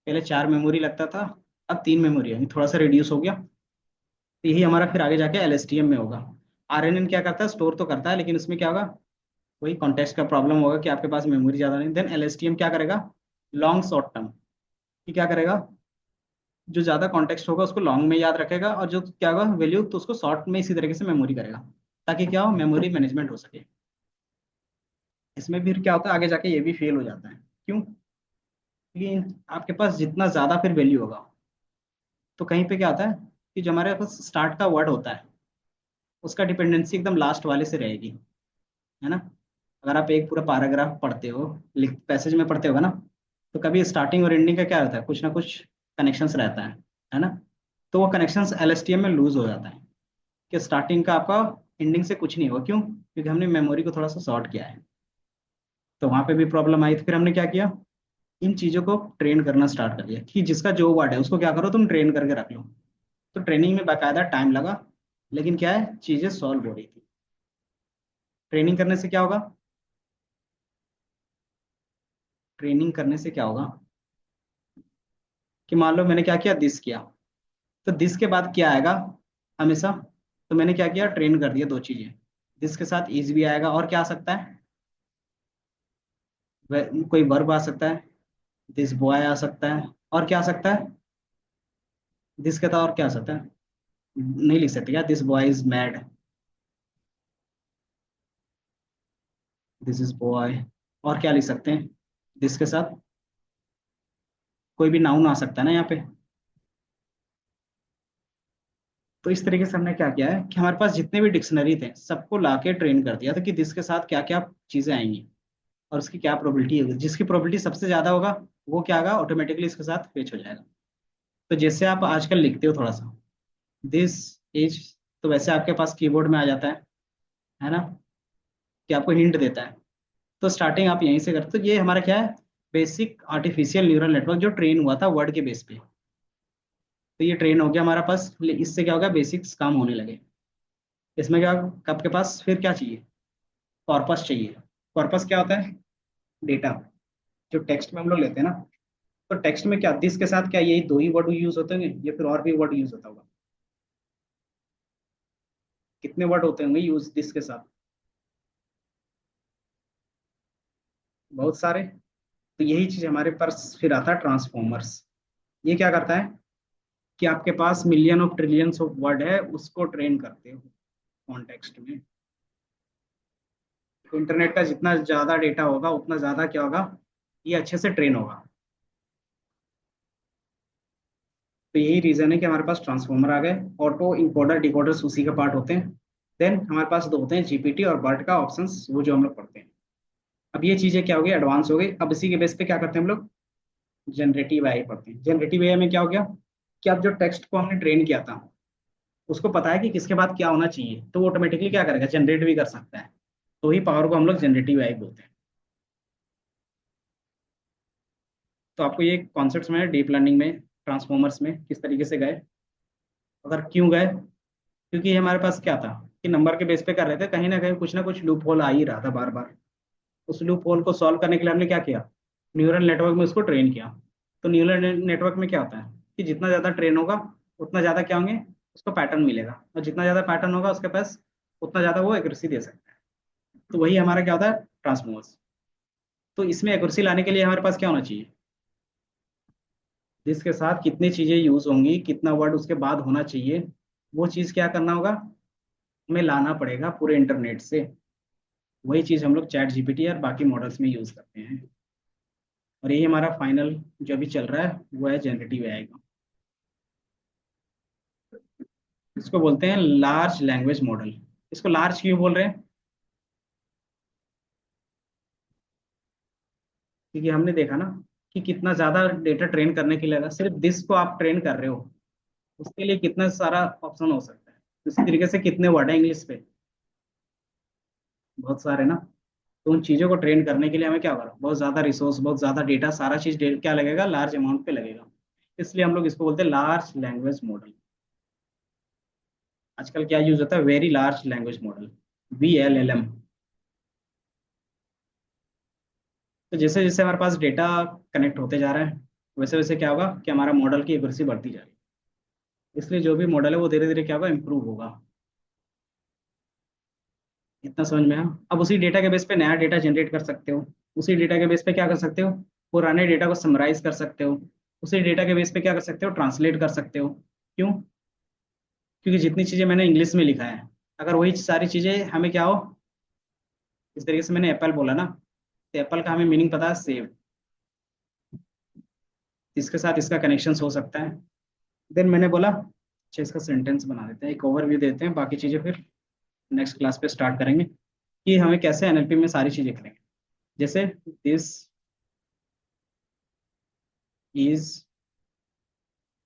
Speaker 2: पहले 4 मेमोरी लगता था, अब 3 मेमोरी आएंगी, थोड़ा सा रिड्यूस हो गया। तो यही हमारा फिर आगे जाके एलएसटीएम में होगा। आरएनएन क्या करता है, स्टोर तो करता है, लेकिन उसमें क्या होगा, वही कॉन्टेक्स्ट का प्रॉब्लम होगा कि आपके पास मेमोरी ज़्यादा नहीं। देन एलएसटीएम क्या करेगा, लॉन्ग शॉर्ट टर्म, कि क्या करेगा, जो ज़्यादा कॉन्टेक्स्ट होगा उसको लॉन्ग में याद रखेगा, और जो क्या होगा वैल्यू, तो उसको शॉर्ट में इसी तरीके से मेमोरी करेगा, ताकि क्या हो, मेमोरी मैनेजमेंट हो सके। इसमें फिर क्या होता है, आगे जाके ये भी फेल हो जाता है। क्यों? क्योंकि आपके पास जितना ज़्यादा फिर वैल्यू होगा, तो कहीं पे क्या होता है कि जो हमारे पास स्टार्ट का वर्ड होता है, उसका डिपेंडेंसी एकदम लास्ट वाले से रहेगी, है ना। अगर आप एक पूरा पैराग्राफ पढ़ते हो, लिख पैसेज में पढ़ते होगा ना, तो कभी स्टार्टिंग और एंडिंग का क्या रहता है, कुछ ना कुछ कनेक्शंस रहता है ना। तो वो कनेक्शंस एलएसटीएम में लूज हो जाता है, कि स्टार्टिंग का आपका एंडिंग से कुछ नहीं होगा। क्यों? क्योंकि हमने मेमोरी को थोड़ा सा शॉर्ट किया है। तो वहां पे भी प्रॉब्लम आई, तो फिर हमने क्या किया, इन चीजों को ट्रेन करना स्टार्ट कर दिया कि जिसका जो वर्ड है उसको क्या करो, तुम ट्रेन करके रख लो। तो ट्रेनिंग में बाकायदा टाइम लगा, लेकिन क्या है, चीजें सॉल्व हो रही थी। ट्रेनिंग करने से क्या होगा, ट्रेनिंग करने से क्या होगा कि मान लो मैंने क्या किया, दिस किया, तो दिस के बाद क्या आएगा हमेशा, तो मैंने क्या किया, ट्रेन कर दिया 2 चीजें। दिस के साथ इज भी आएगा, और क्या आ सकता है, कोई वर्ब आ सकता है, दिस बॉय आ सकता है, और क्या आ सकता है, दिस के साथ और क्या आ सकता है, नहीं लिख सकते क्या, this boy is mad, this is boy. और क्या लिख सकते हैं दिस के साथ, कोई भी नाउन आ सकता है ना यहाँ पे। तो इस तरीके से हमने क्या किया है कि हमारे पास जितने भी डिक्शनरी थे सबको ला के ट्रेन कर दिया था कि दिस के साथ क्या क्या चीजें आएंगी, और उसकी क्या प्रोबेबिलिटी होगी। जिसकी प्रोबेबिलिटी सबसे ज्यादा होगा वो क्या होगा, ऑटोमेटिकली इसके साथ फेच हो जाएगा। तो जैसे आप आजकल लिखते हो थोड़ा सा, दिस इज, तो वैसे आपके पास कीबोर्ड में आ जाता है ना, कि आपको हिंट देता है। तो स्टार्टिंग आप यहीं से करते, तो ये हमारा क्या है, बेसिक आर्टिफिशियल न्यूरल नेटवर्क जो ट्रेन हुआ था वर्ड के बेस पे। तो ये ट्रेन हो गया हमारा पास, इससे क्या होगा, बेसिक्स काम होने लगे। इसमें क्या, आपके पास फिर क्या चाहिए, कॉर्पस चाहिए। कॉर्पस क्या होता है, डेटा, जो टेक्स्ट में हम लोग लेते हैं ना। तो टेक्स्ट में क्या, दिस के साथ क्या यही 2 ही वर्ड यूज होते होंगे, या फिर और भी वर्ड यूज होता होगा, कितने वर्ड होते होंगे यूज दिस के साथ, बहुत सारे। तो यही चीज हमारे पास फिर आता है ट्रांसफॉर्मर्स। ये क्या करता है कि आपके पास million of trillions of word है, उसको ट्रेन करते हो कॉन्टेक्स्ट में। तो इंटरनेट का जितना ज्यादा डेटा होगा उतना ज्यादा क्या होगा, ये अच्छे से ट्रेन होगा। तो यही रीजन है कि हमारे पास ट्रांसफॉर्मर आ गए, ऑटो इनकोडर डिकोडर्स उसी का पार्ट होते हैं। देन हमारे पास 2 होते हैं, जीपीटी और बर्ट का ऑप्शंस, वो जो हम लोग पढ़ते हैं। अब ये चीजें क्या हो गई, एडवांस हो गई। अब इसी के बेस पे क्या करते हैं हम लोग, जनरेटिव एआई पढ़ते हैं। जनरेटिव एआई में क्या हो गया कि अब जो टेक्स्ट को हमने ट्रेन किया था, उसको पता है कि किसके बाद क्या होना चाहिए, तो वो ऑटोमेटिकली क्या करेगा, जनरेट भी कर सकता है। तो ही पावर को हम लोग जनरेटिव एआई बोलते हैं। तो आपको ये कॉन्सेप्ट्स में डीप लर्निंग में, ट्रांसफॉर्मर्स में किस तरीके से गए, अगर क्यों गए, क्योंकि हमारे पास क्या था कि नंबर के बेस पे कर रहे थे, कहीं ना कुछ लूप होल आ ही रहा था बार बार। उस लूप होल को सॉल्व करने के लिए हमने क्या किया, न्यूरल नेटवर्क में उसको ट्रेन किया। तो न्यूरल नेटवर्क में क्या होता है कि जितना ज़्यादा ट्रेन होगा उतना ज़्यादा क्या होंगे, उसको पैटर्न मिलेगा, और जितना ज़्यादा पैटर्न होगा उसके पास, उतना ज़्यादा वो एक्यूरेसी दे सकता है। तो वही हमारा क्या होता है, ट्रांसफॉर्मर्स। तो इसमें एक्यूरेसी लाने के लिए हमारे पास क्या होना चाहिए, जिसके साथ कितनी चीज़ें यूज होंगी, कितना वर्ड उसके बाद होना चाहिए, वो चीज़ क्या करना होगा, हमें लाना पड़ेगा पूरे इंटरनेट से। वही चीज़ हम लोग चैट जीपीटी और बाकी मॉडल्स में यूज करते हैं। और यही हमारा फाइनल जो अभी चल रहा है वो है जनरेटिव एआई का। इसको बोलते हैं लार्ज लैंग्वेज मॉडल। इसको लार्ज क्यों बोल रहे हैं, क्योंकि हमने देखा ना कि कितना ज़्यादा डेटा ट्रेन करने के लिए लगा, सिर्फ दिस को आप ट्रेन कर रहे हो उसके लिए कितना सारा ऑप्शन हो सकता है। इसी तरीके से कितने वर्ड है इंग्लिश पे, बहुत सारे ना। तो उन चीज़ों को ट्रेन करने के लिए हमें क्या करो, बहुत ज़्यादा रिसोर्स, बहुत ज़्यादा डेटा, सारा चीज़ क्या लगेगा, लार्ज अमाउंट पे लगेगा। इसलिए हम लोग इसको बोलते हैं लार्ज लैंग्वेज मॉडल। आजकल क्या यूज होता है, very large language model, VLLM। तो जैसे जैसे हमारे पास डेटा कनेक्ट होते जा रहा है, वैसे वैसे क्या होगा कि हमारा मॉडल की एक्यूरेसी बढ़ती जा रही है। इसलिए जो भी मॉडल है वो धीरे धीरे क्या होगा, इंप्रूव होगा। इतना समझ में आया। अब उसी डेटा के बेस पे नया डेटा जनरेट कर सकते हो, उसी डेटा के बेस पे क्या कर सकते हो, पुराने डेटा को समराइज कर सकते हो, उसी डेटा के बेस पे क्या कर सकते हो, ट्रांसलेट कर सकते हो। क्यों? क्योंकि जितनी चीजें मैंने इंग्लिश में लिखा है, अगर वही सारी चीजें हमें क्या हो, इस तरीके से मैंने एप्पल बोला ना, तो एप्पल का हमें मीनिंग पता है सेब, इसके साथ इसका कनेक्शन हो सकता है। देन मैंने बोला अच्छा इसका सेंटेंस बना देते हैं, एक ओवरव्यू देते हैं, बाकी चीजें फिर नेक्स्ट क्लास पे स्टार्ट करेंगे कि हमें कैसे NLP में सारी चीजें करेंगे। जैसे दिस इज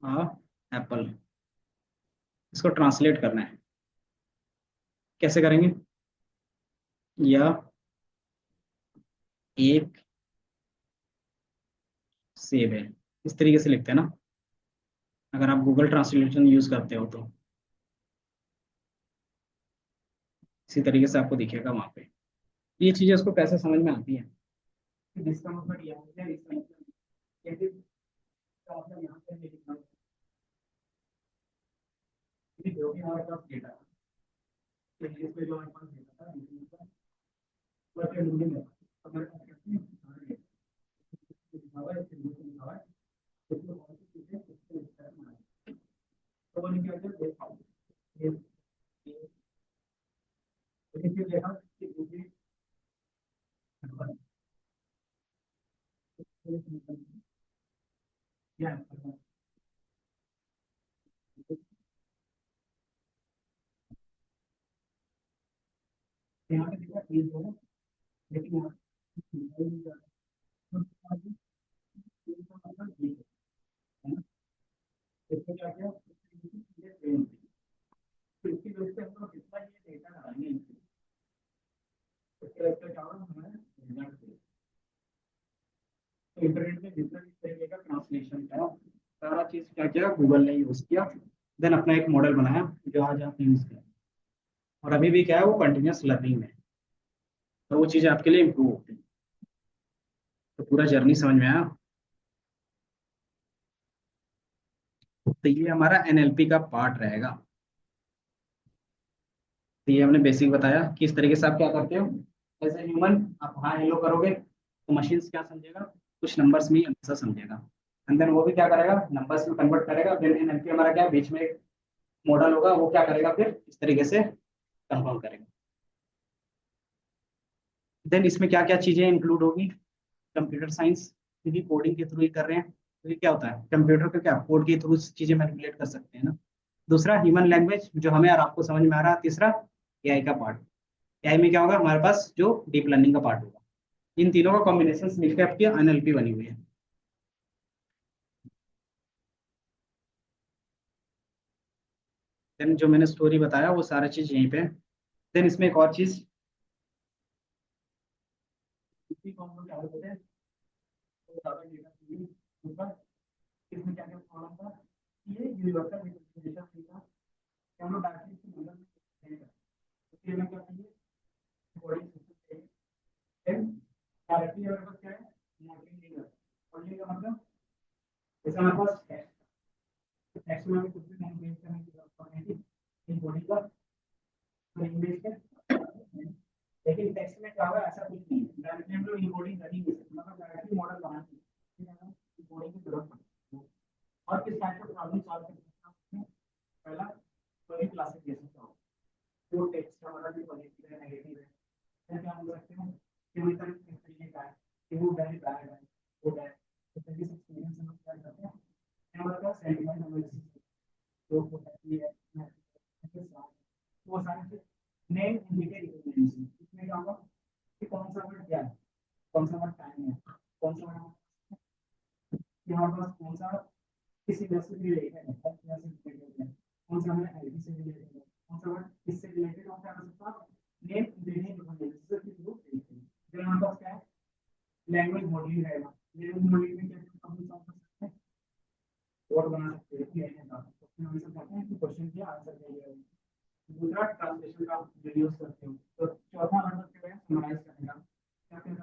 Speaker 2: अ एप्पल, इसको ट्रांसलेट करना है, कैसे करेंगे, यह एक सेब है, इस तरीके से लिखते हैं ना, अगर आप गूगल ट्रांसलेशन यूज करते हो तो इसी तरीके से आपको दिखेगा वहां पे। ये चीजें उसको कैसे समझ में आती है कि जिसका मतलब यह है, इसका मतलब ये फिर इसका मतलब यहाँ पे लिखना है कि जो भी हमारे पास डेटा है, तो इसमें जो हमारे पास डेटा था इसमें वो क्या ढूंढेंगे, हमारे पास कैसे लिखा हुआ है, इसमें लिखा हुआ है, उसमें कौन सी चीजें किसके विस्तार में आए, तो वो क्या कहते हैं, ये फिर देखा कि दूसरी क्या है, यहाँ पे देखा चीज है, लेकिन यहाँ है ना, इसको क्या किया, चीजें ट्रेन होती है। तो इसकी वजह से हम लोग जितना ये डेटा डालेंगे उसके वजह से क्या होगा, हमारा रिजल्ट। तो इंटरनेट में जितना भी तरीके का ट्रांसलेशन था, सारा चीज क्या किया, गूगल ने यूज किया, देन अपना एक मॉडल बनाया जो आज आप यूज करें। और अभी भी क्या है, वो कंटिन्यूअस लर्निंग में है, तो वो चीज़ें आपके लिए इम्प्रूव होती है। तो पूरा जर्नी समझ में आया। तो ये हमारा NLP का पार्ट रहेगा। तो ये हमने बेसिक बताया कि इस तरीके से आप क्या करते हो, एज ए ह्यूमन आप हाँ हेलो करोगे तो मशीन क्या समझेगा, कुछ नंबर्स में ही आंसर समझेगा, एंड देन वो भी क्या करेगा, नंबर्स में कन्वर्ट करेगा। देन NLP हमारा क्या, बीच में एक मॉडल होगा, वो क्या करेगा, फिर इस तरीके से कंफर्म करेगा। देन इसमें क्या क्या चीजें इंक्लूड होगी, कंप्यूटर साइंस, क्योंकि कोडिंग के थ्रू ही कर रहे हैं, तो ये क्या होता है, कंप्यूटर को क्या कोड के थ्रू चीजें मैनिपुलेट कर सकते हैं ना। दूसरा ह्यूमन लैंग्वेज जो हमें और आपको समझ में आ रहा है। तीसरा AI का पार्ट, AI में क्या होगा, हमारे पास जो डीप लर्निंग का पार्ट होगा। इन तीनों का कॉम्बिनेशन मिलकर आपकी NLP बनी हुई है। देन जो मैंने स्टोरी बताया वो सारा चीज यहीं पे है। देन इसमें एक और चीज, इसी को हम लोग क्या बोलते हैं, तो ज्यादा डेटा चाहिए ऊपर, इसमें क्या क्या प्रॉब्लम था, ये यूनिवर्सल रिप्रेजेंटेशन था कि हम लोग डायरेक्टली इसकी मदद नहीं कर सकते। उसके लिए क्या चाहिए, कोडिंग सिस्टम चाहिए। देन डायरेक्टली हमारे पास क्या है, मॉडलिंग नहीं कर सकते। मॉडलिंग का मतलब जैसे हमारे पास टेक्स्ट में हमें कुछ भी नहीं करने की जरूरत नहीं थी, इन बॉडी का इंग्लिश के, लेकिन टेक्स्ट में क्या होगा, ऐसा कुछ नहीं है, डायरेक्टली हम लोग इनकोडिंग कर ही नहीं सकते, मतलब डायरेक्टली मॉडल बना नहीं सकते, इनकोडिंग की जरूरत पड़ती है। और किस टाइप का प्रॉब्लम सॉल्व कर सकते हैं, पहला क्वेरी क्लासिफिकेशन का होगा, वो टेक्स्ट हमारा भी पॉजिटिव है नेगेटिव है, फिर क्या हम बोल सकते हैं कि वो इतना किस तरीके का है, कि वो वेरी बैड है, वो बैड, तो तरीके से एक्सपीरियंस हम क्या करते हैं, हमारे पास सेंटीमेंट एनालिसिस जो होती है, वो सारी चीज नेम इंडिकेट रिकॉग्निशन, इसमें क्या होगा कि कौन सा वर्ड क्या है, कौन सा वर्ड टाइम है, कौन सा वर्ड
Speaker 1: कि हमारे पास कौन सा किसी वर्ड से रिलेटेड है, कौन सा हमें आईडी से रिलेटेड है, कौन सा वर्ड किससे रिलेटेड है, क्या कर सकता है नेम इंग्रेडिएंट डिफरेंट जैसे कि वो फिर हमारे पास क्या है लैंग्वेज मॉडलिंग रहेगा। लैंग्वेज मॉडलिंग में क्या हम सॉल्व कर सकते हैं, वर्ड बना सकते हैं कि ऐसे बता सकते हैं, हम सब कहते हैं कि क्वेश्चन के आंसर चाहिए। दूसरा ट्रांसलेशन का जो यूज करते हो। तो चौथा नंबर पे है समराइज करने का। क्या कहते हो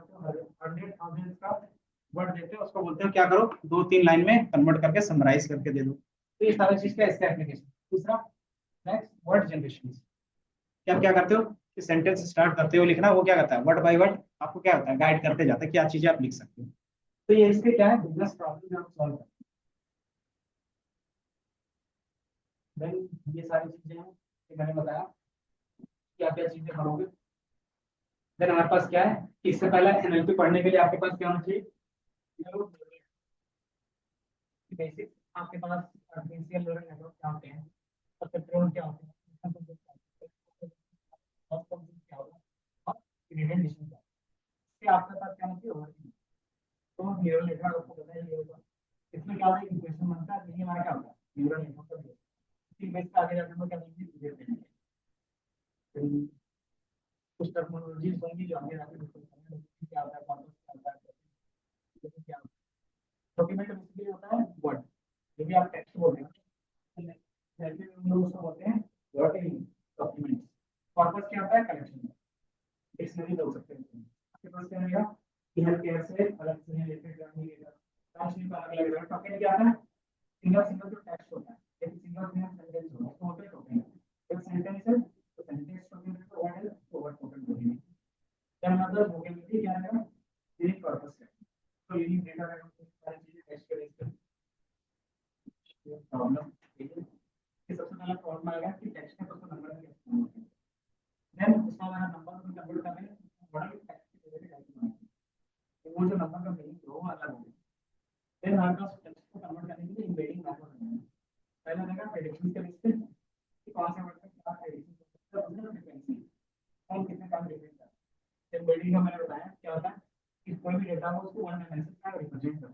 Speaker 1: 100,000 का वर्ड देते हो उसको बोलते हो क्या करो 2-3 लाइन में कन्वर्ट करके समराइज करके दे दो। तो ये सारा चीज का इसका एप्लीकेशन। दूसरा नेक्स्ट वर्ड जनरेशन। क्या क्या करते हो कि सेंटेंस स्टार्ट करते हो लिखना, वो क्या करता है वर्ड बाय वर्ड आपको क्या होता है गाइड करते जाता है क्या चीजें आप लिख सकते हो। तो ये इसके क्या है बिजनेस प्रॉब्लम आप सॉल्व करते हैं। ये सारी चीजें हैं कि मैंने बताया क्या क्या चीजें करोगे। देन हमारे पास क्या है इससे पहले एनएलपी पढ़ने के लिए आपके पास क्या होना चाहिए बेसिक। आपके पास आर्टिफिशियल न्यूरल नेटवर्क क्या होते हैं और पेट्रोल क्या होते हैं क्या होगा और ग्रेडियंट डिस्ट्रीब्यूशन क्या है। आपके पास क्या होना चाहिए ओवरव्यू। तो न्यूरल नेटवर्क आपको पता ही होगा इसमें क्या होता है इक्वेशन बनता है यही हमारा क्या होता है न्यूरल नेटवर्क का बेस। इसी बेस पे आगे जाकर हम क्या करेंगे कुछ टेक्नोलॉजीज होंगी जो आगे जाकर डिस्कस करेंगे क्या होता है कॉन्टेक्स्ट क्या होता है क्या होता है। डॉक्यूमेंट बेसिकली होता है वर्ड जो भी आप टेक्स्ट बोल रहे हैं जैसे हम लोग उसको बोलते हैं वर्ड डॉक्यूमेंट। कॉर्पस क्या होता है कलेक्शन डिक्शनरी बोल सकते हैं। आपके पास क्या रहेगा कि हेल्थ केयर से अलग से रिलेटेड जानने के ट्रांसलेट का अलग अलग टोकन क्या आता है सिंगल सिंगल जो टेक्स्ट होता है एक सिंगल सिंगल सेंटेंस होता है तो होता है टोकन एक सेंटेंस है तो सेंटेंस टोकन तो वर्ड है तो वर्ड टोकन बोलेंगे। क्या मतलब वोकेबुलरी क्या है यूनिक कॉर्पस है तो यूनिक डेटा है सारी चीजें टेक्स्ट के बेस पे प्रॉब्लम ये सबसे पहला प्रॉब्लम आएगा कि टेक्स्ट में तो नंबर में देन उसका हमारा नंबर को कन्वर्ट करना है मॉडल टेक्स्ट के रिलेटेड टाइप बनाएंगे तो वो जो नंबर का मीनिंग हो अलग होगा। फिर हमारे पास टेक्स्ट को कन्वर्ट करने के लिए एम्बेडिंग मेथड है। पहला रहेगा प्रेडिक्शन के बेस पे कि कौन से वर्ड का क्या प्रेडिक्शन कर सकता है दूसरा फ्रीक्वेंसी कौन कितने टाइम रिपीट करता है। एम्बेडिंग का मैंने बताया क्या होता है कि कोई भी डेटा हो उसको वन डायमेंशन का रिप्रेजेंट करता है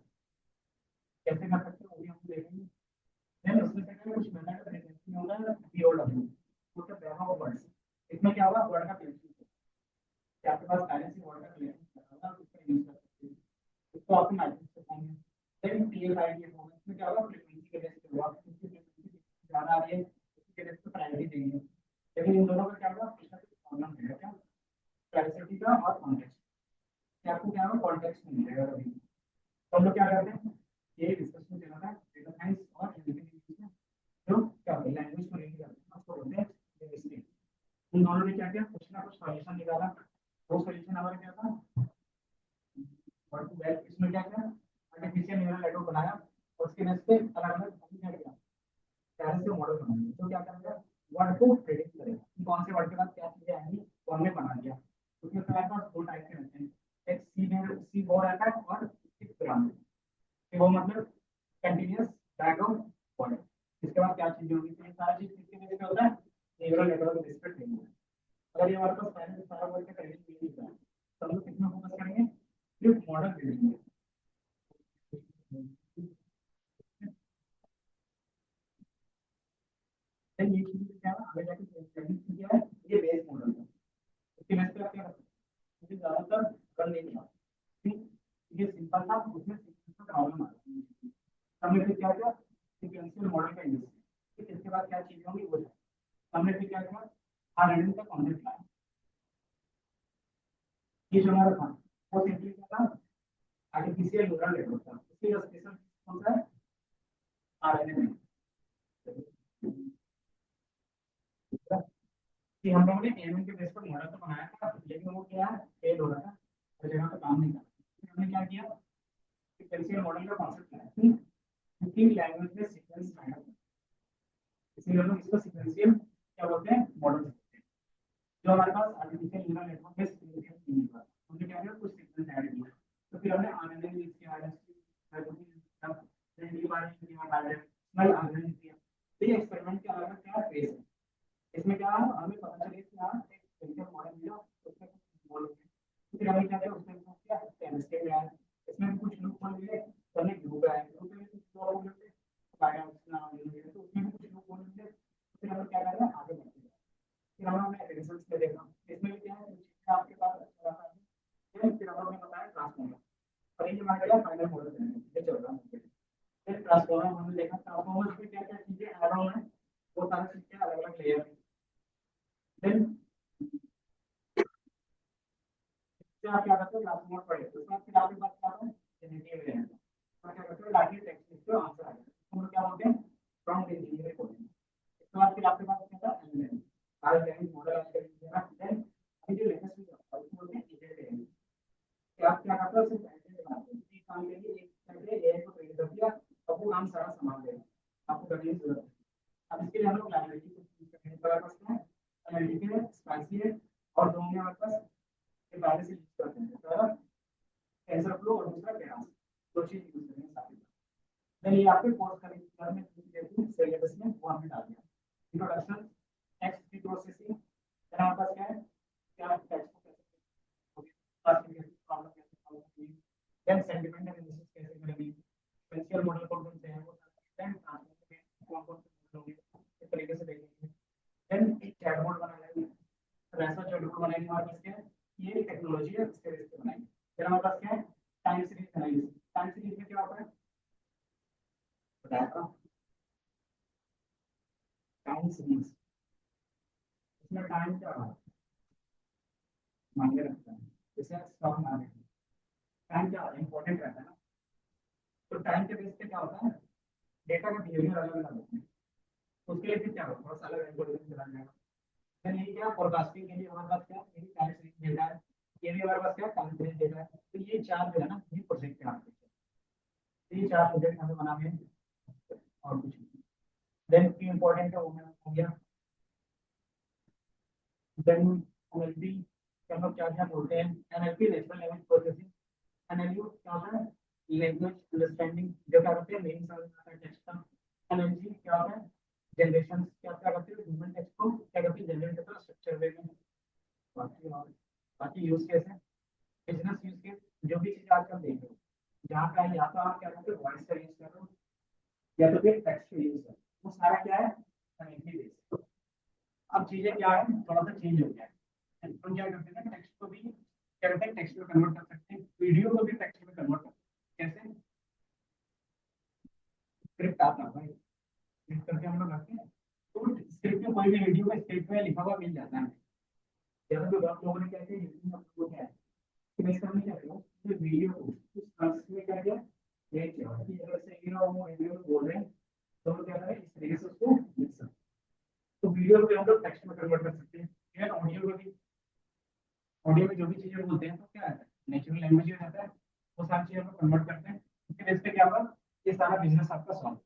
Speaker 1: कैसे कर सकते हैं वो भी हम देखेंगे। देन उसमें से कुछ मेथड प्रेडिक्शन में होगा पीओडब्ल्यू मतलब ग्रामर ऑफ वर्ड्स। इसमें क्या होगा वर्ड का प्लेसमेंट कि आपके पास पहले से वर्ड का प्लेसमेंट होगा उसका यूज कर सकते हैं इसको आप मैट्रिक्स से पाएंगे। लेकिन पीएलआईडी होगा इसमें क्या होगा फ्रीक्वेंसी के बेस पे होगा किसकी फ्रीक्वेंसी ज्यादा आ रही है उसके बेस पे प्रायोरिटी देंगे। लेकिन इन दोनों का क्या होगा कुछ ना कुछ प्रॉब्लम है क्या क्लैरिटी का और कॉन्टेक्स्ट कि आपको क्या होगा कॉन्टेक्स्ट नहीं मिलेगा कभी। तो हम लोग क्या करते हैं ये डिस्कशन चल रहा है डेटा साइंस और एनालिटिक्स में जो क्या होता है लैंग्वेज को रीड करते हैं उसको बोलते हैं लिंग्विस्टिक्स। उन दोनों ने क्या किया कुछ ना कुछ सॉल्यूशन निकाला। वो सॉल्यूशन हमारा क्या था वर्ड टू वेल इसमें क्या किया आर्टिफिशियल न्यूरल नेटवर्क बनाया और उसके बेस पे अलग अलग क्या किया पहले से मॉडल बनाया तो क्या करेगा वर्ड को प्रेडिक्ट करेगा कि कौन से वर्ड के बाद क्या चीजें आएंगी वो हमने बना दिया। उसमें हमारे पास दो टाइप के रहते हैं एक सी बोर्ड रहता है और ग्राम वो मतलब कंटिन्यूअस बैकग्राउंड वर्ड। इसके बाद क्या चीजें होंगी तो ये सारी चीज किसके बेस पे होता है न्यूरल नेटवर्क के बेस पे ट्रेन होता है। अगर ये हमारे पास पहले से सारा वर्ड का ट्रेनिंग नहीं दिया तो हम लोग कितना फोकस करेंगे सिर्फ मॉडल बिल्डिंग में। ये चीज क्या है आगे जाके ट्रेनिंग क्या है ये बेस मॉडल है इसके बेस पे आप क्या करते हैं क्योंकि ज्यादातर कर नहीं पाते ठीक। ये सिंपल था उसमें सिंपल प्रॉब्लम आ रही है हमने फिर क्या किया सीक्वेंशियल मॉडल का यूज किया। इसके बाद क्या चीजें होंगी वो हमने फिर क्या किया आरएनए का कॉन्सेप्ट लाया। ये जो हमारा था वो सिंपली क्या था आर्टिफिशियल न्यूरल नेटवर्क था इसके स्पेशल कौन सा है आरएनए में कि हम लोगों ने एएमएल के बेस पर मॉडल तो बनाया था लेकिन वो क्या है फेल हो रहा था हर जगह पे काम नहीं कर रहा। फिर हमने क्या किया सीक्वेंशियल मॉडल का कॉन्सेप्ट लाया क्योंकि लैंग्वेज में सीक्वेंस मैटर करता है इसलिए हम लोग इसको सीक्वेंशियल क्या बोलते हैं मॉडल जो हमारे पास आर्टिफिशियल न्यूरल नेटवर्क में सीक्वेंशियल नहीं मिला हमने क्या किया कुछ सीक्वेंस ऐड किया तो फिर हमने आरएनए यूज किया हाइड्रोजन किया तो ये एक्सपेरिमेंट के अलग क्या फेज है। इसमें क्या हमें पता चले कि हाँ एक फिजिकल मॉडल मिला उसमें कुछ बोल फिर हमें क्या किया उसमें क्या केमिस्ट्री में आया इसमें कुछ लूप होल मिले तो हमने ग्रुप आया ग्रुप गया फाइनल मॉडल ये चल रहा है। फिर ट्रांसफॉर्मर हमने देखा, ट्रांसफॉर्मर में क्या क्या चीजें ऐड ऑन है, वो सारी चीजें अलग अलग लेयर है। देन फिर आप क्या करते हो, ट्रांसफॉर्मर पढ़े उसके बाद फिर आपके पास क्या आता है, जेनेरेटिव एलिमेंट। तो क्या करते हो, लाके टेक्स्ट लिखते हो, आंसर आ जाता है, हम लोग क्या बोलते हैं, प्रॉम्प्ट इंजीनियरिंग बोलते हैं। इसके बाद फिर आपके पास क्या था, एलिमेंट सारे लैंग्वेज मॉडल आपके लिए। देन अभी जो लेटेस्ट में आता है उसको बोलते हैं एजेंट एलिमेंट। कि आप क्या करते हो, सिर्फ एजेंट बनाते हो, किसी काम के लिए एक करके एआई को ट्रेन कर दिया, अब वो काम सारा संभाल लेगा, आपको करने की जरूरत है। अब इसके लिए हम लोग लाइब्रेरी को यूज करते हैं, हमारे पास क्या है, एनएलटीके है, स्पाइसी है, और दोनों में हमारे पास ये पहले से यूज करते हैं, पहला टेंसरफ्लो और दूसरा केरास, दो चीज यूज करेंगे साथ ही। देन ये आपके कोर्स करिकुलम में सिलेबस में वो हमने डाल दिया, इंट्रोडक्शन टेक्स्ट की प्रोसेसिंग। देन हमारे पास क्या है, क्या टेक्स्ट को कैसे प्रॉब्लम कैसे सॉल्व करनी है, देन सेंटीमेंट एनालिसिस कैसे करेंगे, सेंशियल मॉडल कौन कौन से हैं वो, देन ट्रांसफॉर्मेशन में कौन कौन से मॉडल होंगे, इस तरीके से देखेंगे। देन एक चैटबॉट बनाना है, ऐसा चैटबॉट बनाएंगे हमारे पास क्या है, ये टेक्नोलॉजी है इसके बेस पे बनाएंगे। फिर हमारे पास क्या है, time series analysis. Time series में क्या होता है, बताया था, टाइम सीरीज, इसमें टाइम क्या होता है, मायने रखता है, जैसे स्टॉक मार्केट में टाइम क्या इंपॉर्टेंट रहता है ना। तो टाइम के बेस पे क्या होता है, डेटा का बिहेवियर अलग अलग होता है, तो उसके लिए फिर क्या होगा, थोड़ा सा अलग एल्गोरिथम चला जाएगा। फिर ये क्या, फोरकास्टिंग के लिए हमारे पास क्या, ये भी टाइम सीरीज डेटा है, ये भी हमारे पास क्या टाइम सीरीज डेटा है। तो ये चार जो है ना, ये प्रोजेक्ट है आपके, तो ये चार प्रोजेक्ट हमें बनाने हैं और कुछ नहीं। देन की इंपॉर्टेंट है वो मैंने हो गया। देन एनएलपी का हम क्या क्या बोलते हैं, NLP natural language processing. NLU क्या होता है, लैंग्वेज अंडरस्टैंडिंग, जो क्या करते हैं मेन समझ में आता है टेक्स्ट का। एनएलजी क्या होता है, जनरेशन, क्या करते हैं ह्यूमन टेक्स्ट को क्या करते हैं जनरेट करते हैं स्ट्रक्चर वे में। बाकी और बाकी यूज केस है, बिजनेस यूज केस, जो भी चीज आजकल देख रहे हो जहाँ का है, या तो आप क्या करते हो वॉइस का यूज कर रहे हो, या तो फिर टेक्स्ट का यूज कर रहे हो, वो सारा क्या है एनएलपी बेस। अब चीजें क्या है, थोड़ा सा चेंज हो गया है। हम क्या करते हैं ना, टेक्स्ट को भी क्या करते हैं, टेक्स्ट में कन्वर्ट कर सकते हैं, वीडियो को भी टेक्स्ट में कन्वर्ट कर सकते हैं। कैसे, स्क्रिप्ट आता है भाई, स्क्रिप्ट करके हम लोग रखते हैं, तो स्क्रिप्ट में कोई भी वीडियो का स्क्रिप्ट में लिखा हुआ मिल जाता है। जैसे तो आप लोगों ने क्या किया, यूट्यूब में अपलोड किया है, कि मैं इसका नहीं कर रहा हूँ, ये वीडियो को उस अर्थ में क्या किया, ये किया कि अगर से हीरो वो वीडियो में बोल रहे हैं, तो हम लोग क्या करें, इस तरीके से उसको लिख सकते हैं। तो वीडियो को भी हम लोग टेक्स्ट में कन्वर्ट कर सकते हैं, या ऑडियो को भी, ऑडियो में जो भी चीजें बोलते हैं तो क्या है, नेचुरल लैंग्वेज हो जाता है, वो सारी चीजें हम लोग कन्वर्ट करते हैं। उसके बेस पे क्या होगा, ये सारा बिजनेस आपका सॉल्व।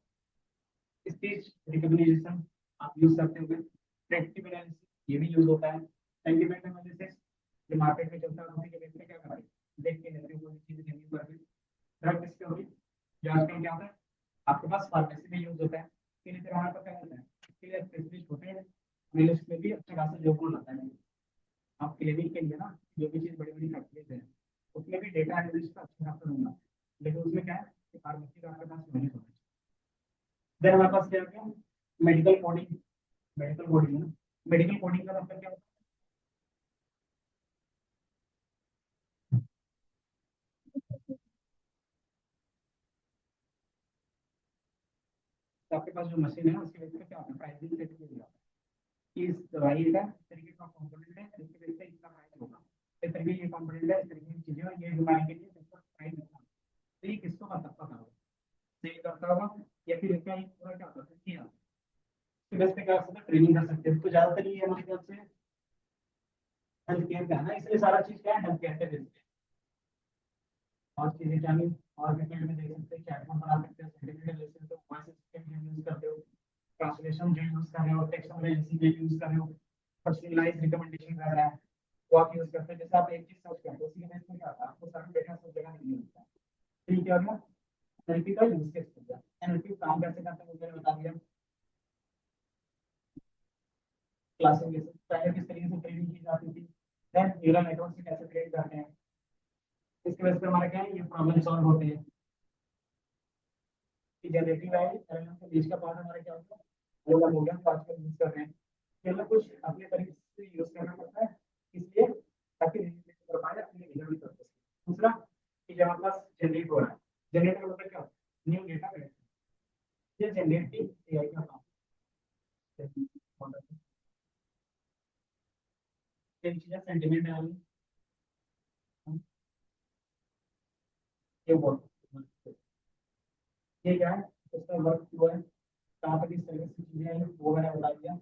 Speaker 1: स्पीच रिकॉग्निशन आप यूज करते हो, प्रेडिक्टिव एनालिसिस ये भी यूज होता है, सेंटीमेंट एनालिसिस जो मार्केट में चलता है उसी के बेस पे क्या करें, देख के लेते हो कोई चीज रिव्यू करके। ड्रग डिस्कवरी जो आजकल क्या होता है, आपके पास फार्मेसी में यूज होता है, इसके लिए फिर हमारे पास क्या होता है, इसके लिए स्पेशलिस्ट होते हैं, एनालिस्ट में भी अच्छा खासा जॉब रोल आता है। आप क्लिनिक के लिए ना, जो भी चीज बड़ी बड़ी फैक्ट्रीज है उसमें भी डेटा एनालिस्ट का अच्छा खासा होगा, लेकिन उसमें क्या है कि फार्मेसी का आपके पास नॉलेज होना चाहिए। देन हमारे पास क्या है, मेडिकल कोडिंग। मेडिकल कोडिंग ना, मेडिकल कोडिंग का मतलब क्या होता है, आपके पास जो मशीन है उसके बेस पे क्या होता है, प्राइसिंग सेट किया जाता है कि इस दवाई का इस तरीके का कंपोनेंट है, इसके बेस पे इतना प्राइस होगा, इस तरीके ये कंपोनेंट है, इस तरीके की चीजें और ये बीमारी के लिए इसका प्राइस इतना। तो ये किसको मतलब पता होगा, सेल करता होगा, या फिर इसका एक पूरा क्या होता है किया, इसके बेस पे क्या हो सकता है, ट्रेनिंग कर सकते हैं। तो ज्यादातर ये हमारे ख्याल से हेल्थ केयर का है ना, इसलिए सारा चीज क्या है हेल्थ केयर के बेस पे। और चीजें क्या नहीं, और भी फील्ड में देख सकते हैं, चैटबॉट बना सकते हैं, सर्टिफिकेट ले सकते हो, वॉइस असिस्टेंट यूज करते हो, ट्रांसलेशन जो यूज कर रहे हो, टेक्स्ट एनालिसिस जो यूज कर रहे हो, पर्सनलाइज्ड रिकमेंडेशन कर रहा है वो आप यूज करते हैं। जैसे आप एक चीज सर्च करते हो, उसी के बेस पे क्या होता है, आपको सारा डेटा सब जगह नहीं मिलता है। तो ये क्या हो गया, एनएलपी का यूज केस हो गया। एनएलपी काम कैसे करते हैं वो मैंने बता दिया, क्लासिफिकेशन पहले किस तरीके से ट्रेनिंग की जाती थी, देन न्यूरल नेटवर्क से कैसे ट्रेन करते हैं, इसके वजह से हमारा क्या है, ये प्रॉब्लम सॉल्व होते हैं। कि जनरेटिव है एलएलएम के बीच का पार्ट हमारा क्या होता है, अलग हो गया, तो आजकल यूज कर रहे हैं। ये लोग कुछ अपने तरीके से यूज करना पड़ता है, इसलिए ताकि रिलेट कर पाए अपने रिजल्ट भी कर सके। दूसरा कि जब हमारे पास जनरेट हो रहा है, जनरेट का मतलब क्या होता है, न्यू डेटा कलेक्ट, ये जनरेटिव एआई का काम है। चीजें सेंटिमेंट है, ये बहुत, ये क्या है, उसका वर्क फ्लो है, कहाँ पर किस तरह से चीजें हैं वो मैंने बता दिया।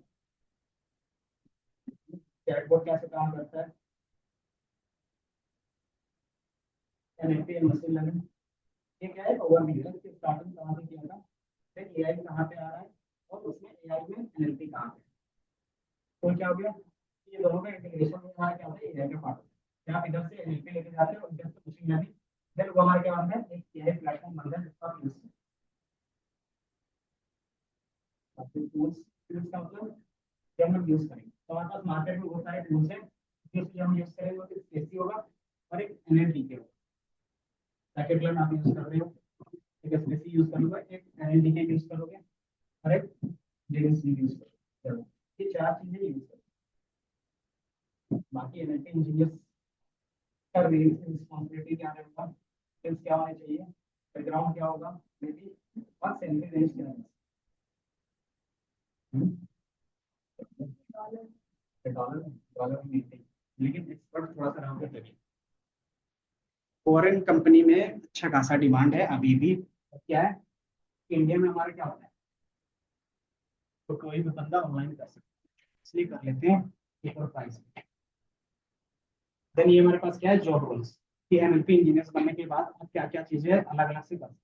Speaker 1: चैटबॉट कैसे काम करता है, एनएलपी मशीन लर्निंग, ये क्या है, ओवरव्यू है कि स्टार्टिंग कहाँ से किया था, फिर एआई कहाँ पे आ रहा है, और उसमें एआई में एनएलपी कहाँ पे। तो क्या हो गया, ये दोनों का इंटीग्रेशन में हमारा क्या होता है, एआई का पार्ट होता है। आप इधर से एनएलपी लेके जाते हो, इधर से मशीन लर्निंग, देन वो हमारे क्या होता है, एक एआई प्लेटफॉर्म बनता है जिसका आप यूज करते हैं। टूल्स, टूल्स का मतलब जब हम यूज करेंगे तो हमारे पास मार्केट में बहुत सारे टूल्स हैं, जिसको हम यूज करेंगे वो एक एसी होगा और एक एनएलपी के होगा। पैकेट लर्न आप यूज कर रहे हो, एक एसपीसी यूज करोगे, एक एनएलपी के यूज करोगे, और एक जेएसपी यूज करोगे। ये चार चीजें यूज करोगे। बाकी एनएलपी इंजीनियर्स का रिस्पॉन्सिबिलिटी क्या रहेगा, स्किल्स क्या होने चाहिए, बैकग्राउंड क्या होगा, मे बी और सैलरी रेंज क्या है। डॉलर डॉलर में मिलते हैं, लेकिन एक्सपर्ट थोड़ा सा रहोगे तभी। फॉरेन कंपनी में अच्छा खासा डिमांड है अभी भी। क्या है, इंडिया में हमारा क्या होता है, तो कोई भी बंदा ऑनलाइन कर सकता है, इसलिए कर लेते हैं एक और प्राइस। देन ये हमारे पास क्या है, जॉब रोल्स, कि एनएलपी इंजीनियर्स बनने के बाद आप क्या क्या चीजें अलग अलग से कर सकते हैं।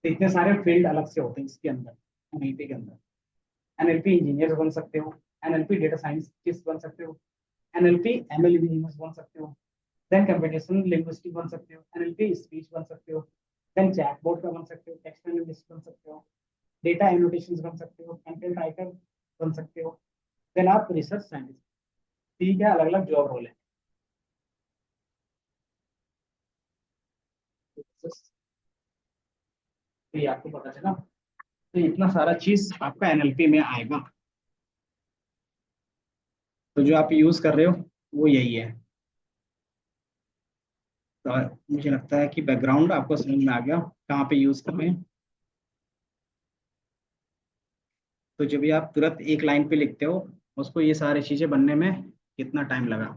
Speaker 1: तो इतने सारे फील्ड अलग से होते हैं इसके अंदर, एनएलपी के अंदर। एनएलपी इंजीनियर बन सकते हो, एनएलपी डेटा साइंटिस्ट बन सकते हो, एनएलपी एमएल इंजीनियर बन सकते हो, देन कंप्यूटेशनल लिंग्विस्टिक बन सकते हो, एनएलपी स्पीच बन सकते हो, देन चैटबॉट का बन सकते हो, टेक्स्ट एनालिस्ट बन सकते हो, डेटा एनोटेशंस बन सकते हो, कंटेंट राइटर बन सकते हो, देन आप रिसर्च साइंटिस्ट। ठीक है, अलग अलग जॉब रोल है। तो ये आपको पता चला, तो इतना सारा चीज आपका एनएलपी में आएगा। तो जो आप यूज कर रहे हो वो यही है। तो मुझे लगता है कि बैकग्राउंड आपको समझ में आ गया कहाँ पे यूज कर रहे हैं। तो जब भी आप तुरंत एक लाइन पे लिखते हो, उसको ये सारी चीजें बनने में कितना टाइम लगा।